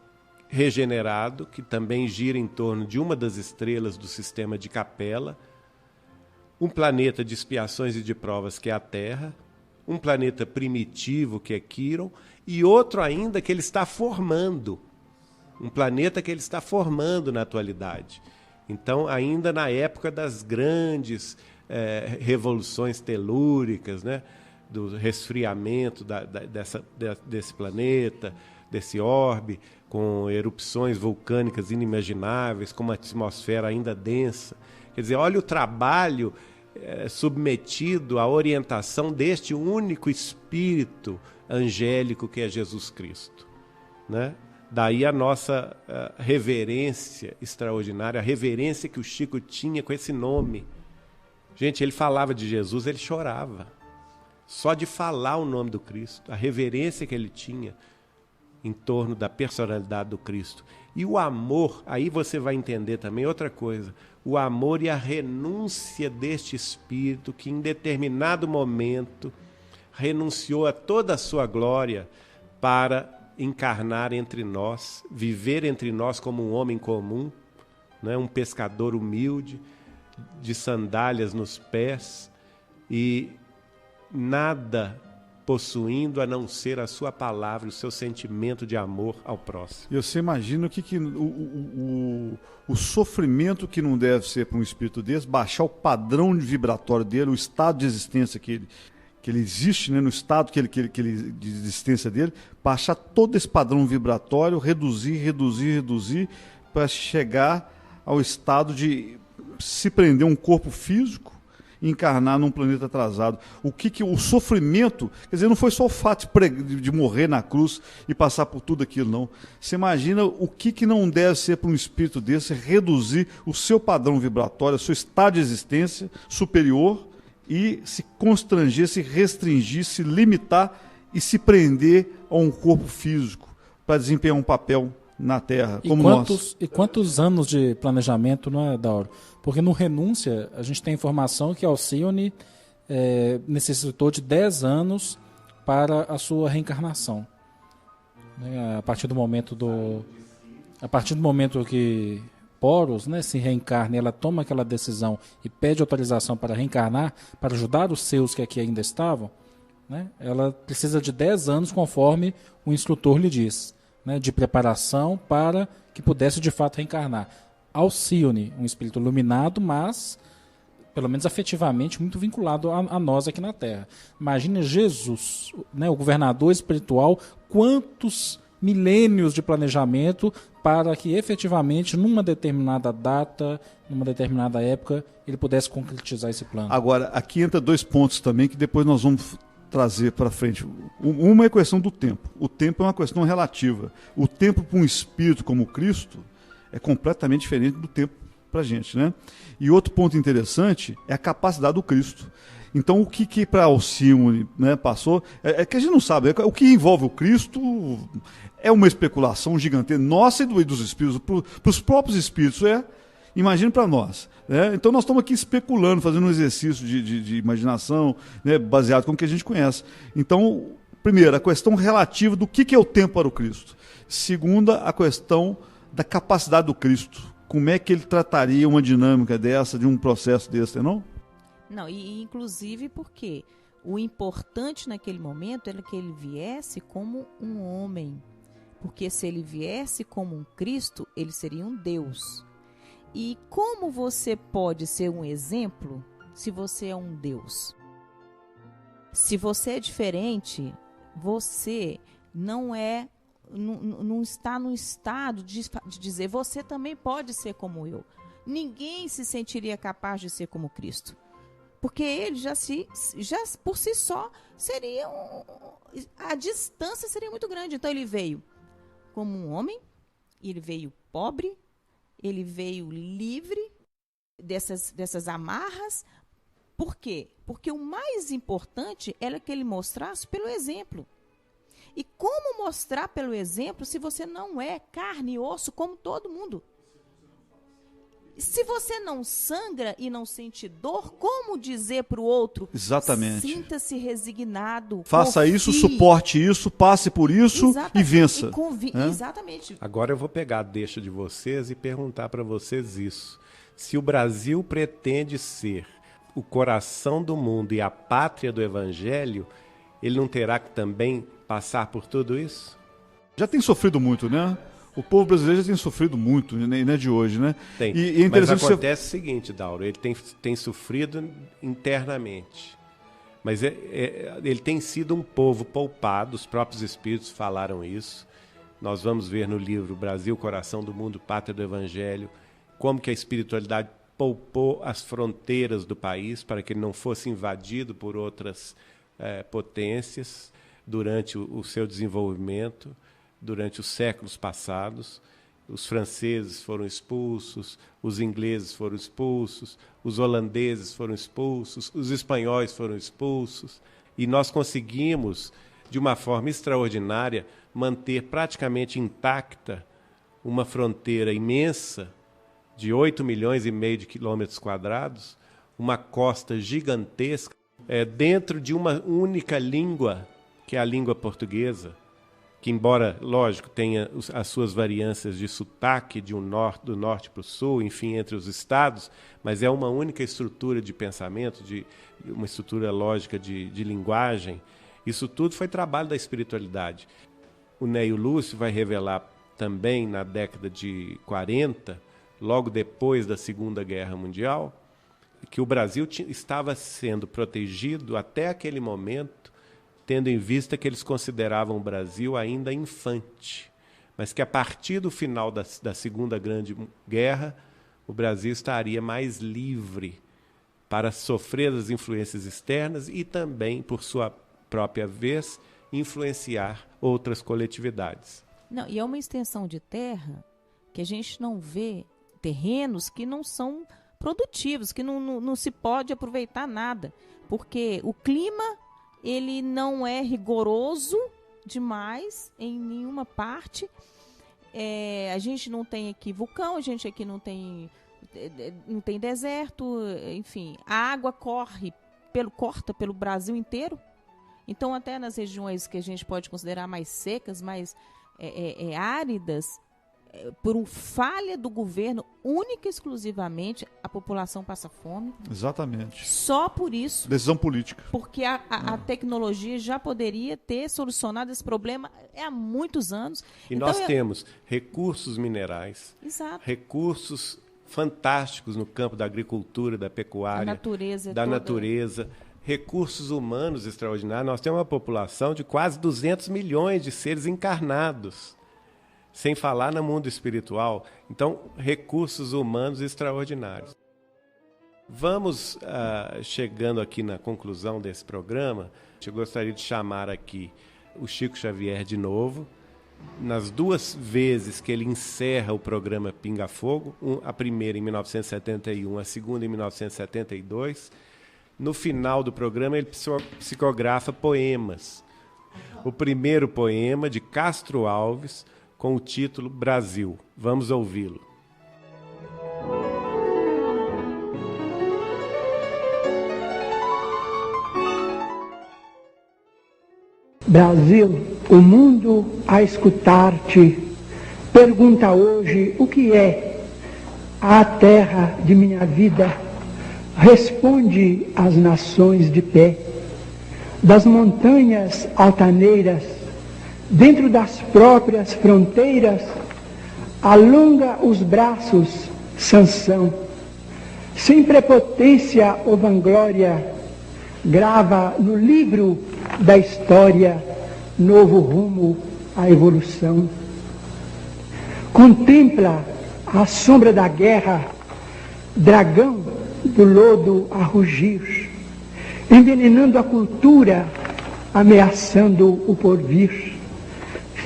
regenerado, que também gira em torno de uma das estrelas do sistema de Capela, um planeta de expiações e de provas, que é a Terra, um planeta primitivo, que é Quiron, e outro ainda que ele está formando, um planeta que ele está formando na atualidade. Então, ainda na época das grandes revoluções telúricas, né? Do resfriamento desse planeta, desse orbe, com erupções vulcânicas inimagináveis, com uma atmosfera ainda densa. Quer dizer, olha o trabalho submetido à orientação deste único espírito angélico que é Jesus Cristo, né? Daí a nossa reverência extraordinária, a reverência que o Chico tinha com esse nome. Gente, ele falava de Jesus, ele chorava. Só de falar o nome do Cristo, a reverência que ele tinha em torno da personalidade do Cristo. E o amor, aí você vai entender também outra coisa, o amor e a renúncia deste Espírito que em determinado momento renunciou a toda a sua glória para encarnar entre nós, viver entre nós como um homem comum, né? Um pescador humilde, de sandálias nos pés e nada possuindo a não ser a sua palavra, o seu sentimento de amor ao próximo.
E você imagina o sofrimento que não deve ser para um espírito desse, baixar o padrão vibratório dele, o estado de existência que ele existe, né, no estado de existência dele, baixar todo esse padrão vibratório, reduzir, para chegar ao estado de se prender um corpo físico, encarnar num planeta atrasado. O sofrimento, quer dizer, não foi só o fato de morrer na cruz e passar por tudo aquilo, não. Você imagina o que não deve ser para um espírito desse, reduzir o seu padrão vibratório, o seu estado de existência superior e se constranger, se restringir, se limitar e se prender a um corpo físico para desempenhar um papel na Terra, como nós.
E quantos anos de planejamento, não é, Dauro? Porque no Renúncia, a gente tem informação que Alcione necessitou de 10 anos para a sua reencarnação. A partir do momento que Poros, né, se reencarna, ela toma aquela decisão e pede autorização para reencarnar, para ajudar os seus que aqui ainda estavam, né, ela precisa de 10 anos, conforme o instrutor lhe diz, né, de preparação para que pudesse de fato reencarnar. Alcione, um espírito iluminado, mas, pelo menos afetivamente, muito vinculado a nós aqui na Terra. Imagina Jesus, né, o governador espiritual, quantos milênios de planejamento para que efetivamente, numa determinada data, numa determinada época, ele pudesse concretizar esse plano.
Agora, aqui entra 2 pontos também que depois nós vamos trazer para frente. Uma é a questão do tempo. O tempo é uma questão relativa. O tempo para um espírito como Cristo é completamente diferente do tempo para a gente, né? E outro ponto interessante é a capacidade do Cristo. Então, o que para Alcione, né, passou, é que a gente não sabe. O que envolve o Cristo é uma especulação gigantesca, nossa e dos espíritos, para os próprios espíritos, imagine para nós. Né? Então, nós estamos aqui especulando, fazendo um exercício de imaginação, né, baseado com o que a gente conhece. Então, primeiro, a questão relativa do que é o tempo para o Cristo. Segunda, a questão da capacidade do Cristo. Como é que ele trataria uma dinâmica dessa, de um processo desse, não?
Não, e inclusive porque o importante naquele momento era que ele viesse como um homem. Porque se ele viesse como um Cristo, ele seria um Deus. E como você pode ser um exemplo se você é um Deus? Se você é diferente, você não está no estado de dizer, você também pode ser como eu. Ninguém se sentiria capaz de ser como Cristo. Porque ele já por si só seria a distância seria muito grande. Então ele veio como um homem, ele veio pobre, ele veio livre dessas amarras. Por quê? Porque o mais importante era que ele mostrasse pelo exemplo. E como mostrar pelo exemplo se você não é carne e osso como todo mundo? Se você não sangra e não sente dor, como dizer para o outro?
Exatamente.
Sinta-se resignado.
Faça
confie.
isso, suporte isso, passe por isso. Exatamente. E vença.
Exatamente.
Agora eu vou pegar a deixa de vocês e perguntar para vocês isso. Se o Brasil pretende ser o coração do mundo e a pátria do Evangelho, ele não terá que também passar por tudo isso?
Já tem sofrido muito, né? O povo brasileiro já tem sofrido muito, não é de hoje, né?
Tem.
E é interessante.
Mas acontece o seguinte, Dauro, ele tem sofrido internamente. Mas ele tem sido um povo poupado, os próprios espíritos falaram isso. Nós vamos ver no livro Brasil, Coração do Mundo, Pátria do Evangelho, como que a espiritualidade poupou as fronteiras do país para que ele não fosse invadido por outras potências durante o seu desenvolvimento, durante os séculos passados. Os franceses foram expulsos, os ingleses foram expulsos, os holandeses foram expulsos, os espanhóis foram expulsos, e nós conseguimos, de uma forma extraordinária, manter praticamente intacta uma fronteira imensa de 8,5 milhões de quilômetros quadrados, uma costa gigantesca, dentro de uma única língua, que é a língua portuguesa, que, embora, lógico, tenha as suas variâncias de sotaque do norte para o sul, enfim, entre os estados, mas é uma única estrutura de pensamento, uma estrutura lógica de linguagem. Isso tudo foi trabalho da espiritualidade. O Neio Lúcio vai revelar também, na década de 40, logo depois da Segunda Guerra Mundial, que o Brasil estava sendo protegido até aquele momento, tendo em vista que eles consideravam o Brasil ainda infante, mas que a partir do final da Segunda Grande Guerra, o Brasil estaria mais livre para sofrer as influências externas e também, por sua própria vez, influenciar outras coletividades.
Não, e é uma extensão de terra que a gente não vê, terrenos que não são produtivos, que não se pode aproveitar nada, porque o clima ele não é rigoroso demais em nenhuma parte. A gente não tem aqui vulcão, a gente aqui não tem deserto, enfim, a água corta pelo Brasil inteiro. Então, até nas regiões que a gente pode considerar mais secas, mais áridas, por falha do governo, única e exclusivamente, a população passa fome.
Exatamente.
Só por isso.
Decisão política.
Porque a tecnologia já poderia ter solucionado esse problema há muitos anos.
E então, nós temos recursos minerais,
exato,
recursos fantásticos no campo da agricultura, da pecuária, da natureza, recursos humanos extraordinários. Nós temos uma população de quase 200 milhões de seres encarnados, sem falar no mundo espiritual. Então, recursos humanos extraordinários. Vamos chegando aqui na conclusão desse programa. Eu gostaria de chamar aqui o Chico Xavier de novo. Nas 2 vezes que ele encerra o programa Pinga Fogo, a primeira em 1971, a segunda em 1972, no final do programa ele psicografa poemas. O primeiro poema, de Castro Alves, com o título Brasil. Vamos ouvi-lo.
Brasil, o mundo a escutar-te pergunta hoje o que é a terra de minha vida. Responde as nações de pé, das montanhas altaneiras, dentro das próprias fronteiras, alonga os braços, Sansão. Sem prepotência ou vanglória, grava no livro da história novo rumo à evolução. Contempla a sombra da guerra, dragão do lodo a rugir, envenenando a cultura, ameaçando o porvir.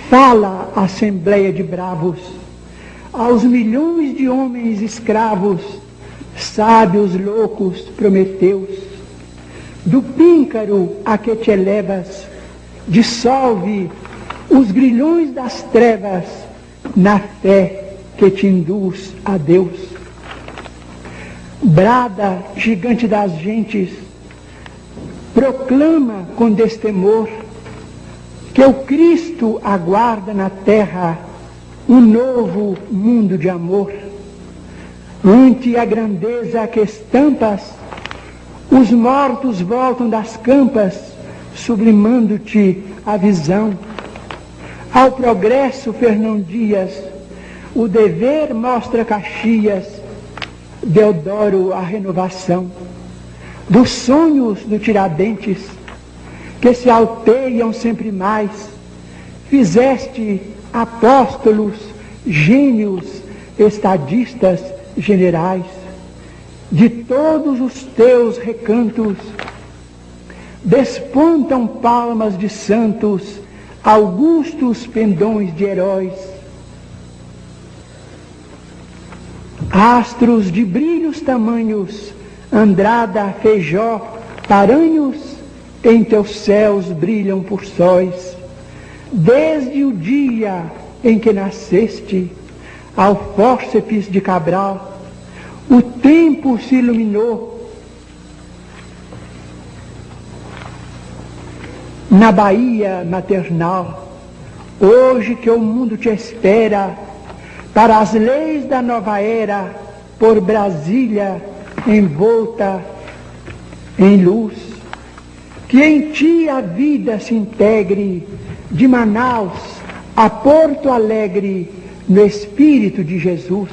Fala a assembleia de bravos, aos milhões de homens escravos, sábios loucos prometeus. Do píncaro a que te elevas, dissolve os grilhões das trevas, na fé que te induz a Deus. Brada, gigante das gentes, proclama com destemor que o Cristo aguarda na terra um novo mundo de amor. Ante a grandeza que estampas, os mortos voltam das campas, sublimando-te a visão. Ao progresso, Fernão Dias, o dever mostra Caxias, Deodoro a renovação dos sonhos do Tiradentes, que se alteiam sempre mais. Fizeste apóstolos, gênios, estadistas, generais. De todos os teus recantos despontam palmas de santos, augustos pendões de heróis. Astros de brilhos tamanhos, Andrada, Feijó, Paranhos, em teus céus brilham por sóis. Desde o dia em que nasceste, ao fórceps de Cabral, o tempo se iluminou. Na Bahia maternal, hoje que o mundo te espera, para as leis da nova era, por Brasília envolta em luz, que em ti a vida se integre, de Manaus a Porto Alegre, no Espírito de Jesus,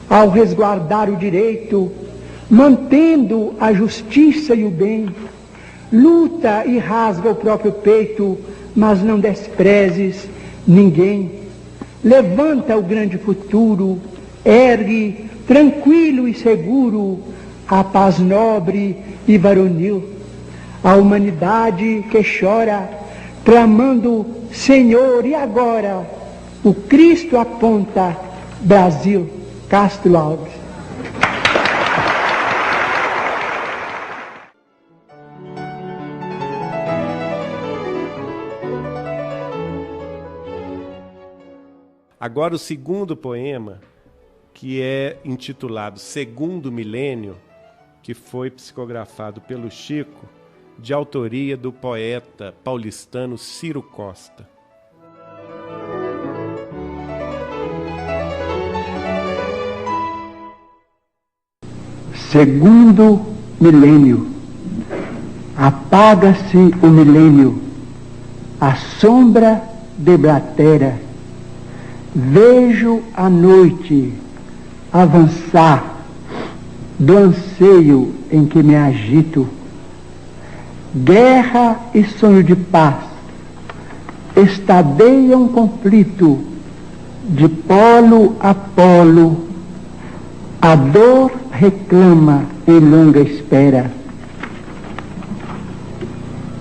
ao resguardar o direito, mantendo a justiça e o bem, luta e rasga o próprio peito, mas não desprezes ninguém. Levanta o grande futuro, ergue, tranquilo e seguro, a paz nobre e varonil, a humanidade que chora, clamando, Senhor, e agora? O Cristo aponta, Brasil. Castro Alves.
Agora o segundo poema, que é intitulado Segundo Milênio, que foi psicografado pelo Chico, de autoria do poeta paulistano Ciro Costa.
Segundo milênio. Apaga-se o milênio, a sombra deblatera. Vejo a noite avançar do anseio em que me agito. Guerra e sonho de paz estadeiam conflito de polo a polo. A dor reclama em longa espera.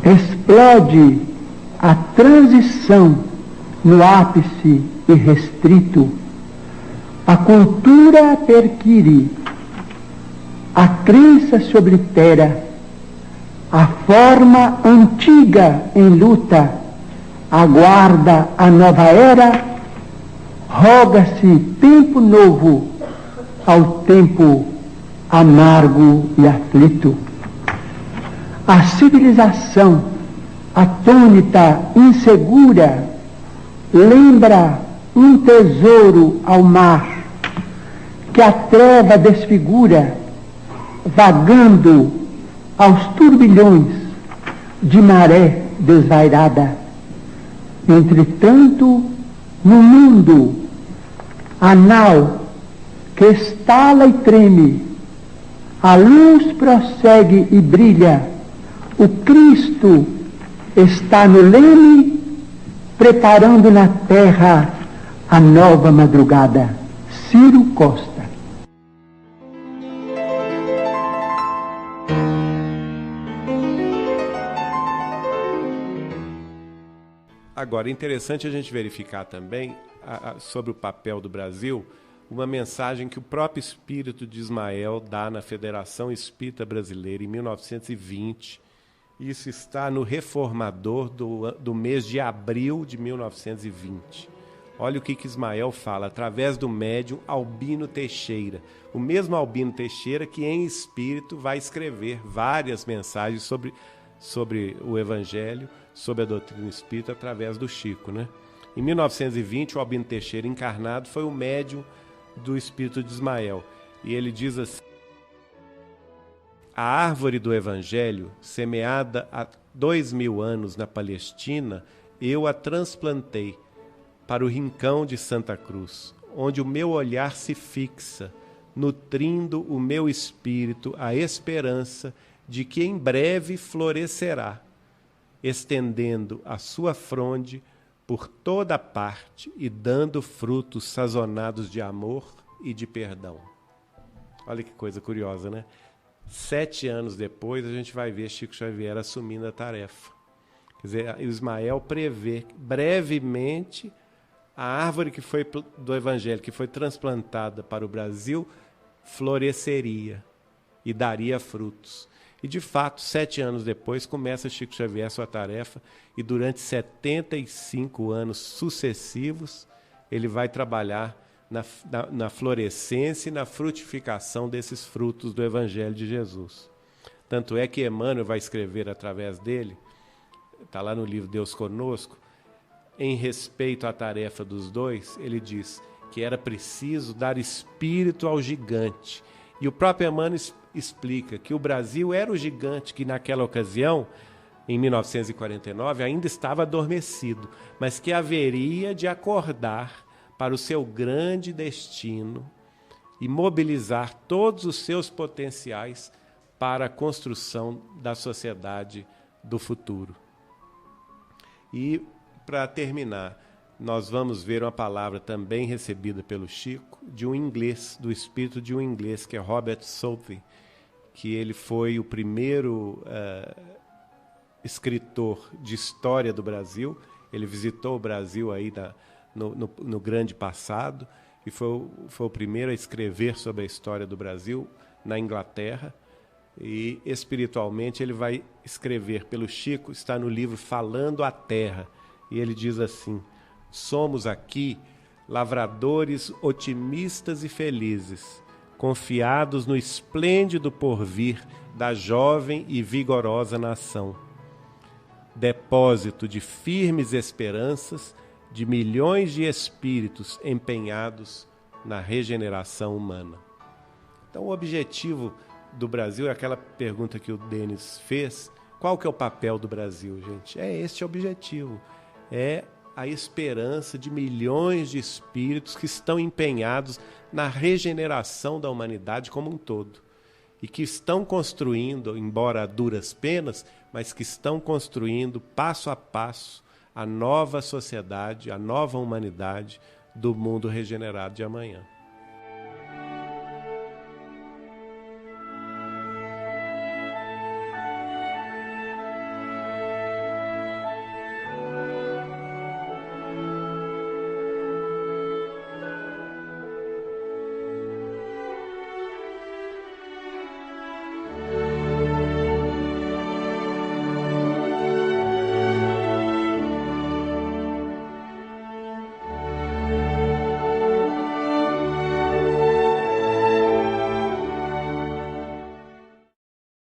Explode a transição no ápice irrestrito. A cultura perquire, a crença se oblitera. A forma antiga em luta aguarda a nova era. Roga-se tempo novo ao tempo amargo e aflito. A civilização atônita, insegura, lembra um tesouro ao mar, que a treva desfigura, vagando aos turbilhões de maré desvairada. Entretanto, no mundo, a nau que estala e treme, a luz prossegue e brilha, o Cristo está no leme, preparando na terra a nova madrugada. Ciro Costa.
Agora, é interessante a gente verificar também sobre o papel do Brasil, uma mensagem que o próprio espírito de Ismael dá na Federação Espírita Brasileira em 1920. Isso está no Reformador do mês de abril de 1920. Olha o que Ismael fala, através do médium Albino Teixeira. O mesmo Albino Teixeira que, em espírito, vai escrever várias mensagens sobre o Evangelho, sobre a doutrina espírita, através do Chico, né? Em 1920, o Albino Teixeira, encarnado, foi o médium do espírito de Ismael. E ele diz assim: a árvore do Evangelho, semeada há 2000 anos na Palestina, eu a transplantei para o rincão de Santa Cruz, onde o meu olhar se fixa, nutrindo o meu espírito a esperança de que em breve florescerá, estendendo a sua fronde por toda parte e dando frutos sazonados de amor e de perdão. Olha que coisa curiosa, né? 7 anos depois, a gente vai ver Chico Xavier assumindo a tarefa. Quer dizer, Ismael prevê brevemente a árvore que foi do Evangelho, que foi transplantada para o Brasil, floresceria e daria frutos. E, de fato, 7 anos depois, começa Chico Xavier sua tarefa e, durante 75 anos sucessivos, ele vai trabalhar na florescência e na frutificação desses frutos do Evangelho de Jesus. Tanto é que Emmanuel vai escrever através dele, está lá no livro Deus Conosco, em respeito à tarefa dos dois, ele diz que era preciso dar espírito ao gigante. E o próprio Emmanuel explica que o Brasil era o gigante que naquela ocasião, em 1949, ainda estava adormecido, mas que haveria de acordar para o seu grande destino e mobilizar todos os seus potenciais para a construção da sociedade do futuro. E, para terminar, nós vamos ver uma palavra também recebida pelo Chico, de um inglês, do espírito de um inglês, que é Robert Southey, que ele foi o primeiro escritor de história do Brasil. Ele visitou o Brasil aí no grande passado e foi o primeiro a escrever sobre a história do Brasil na Inglaterra. E espiritualmente ele vai escrever pelo Chico, está no livro Falando à Terra, e ele diz assim: somos aqui lavradores otimistas e felizes, confiados no esplêndido porvir da jovem e vigorosa nação, depósito de firmes esperanças de milhões de espíritos empenhados na regeneração humana. Então, o objetivo do Brasil é aquela pergunta que o Denis fez: qual que é o papel do Brasil, gente? É este objetivo, é a esperança de milhões de espíritos que estão empenhados na regeneração da humanidade como um todo e que estão construindo, embora a duras penas, mas que estão construindo passo a passo a nova sociedade, a nova humanidade do mundo regenerado de amanhã.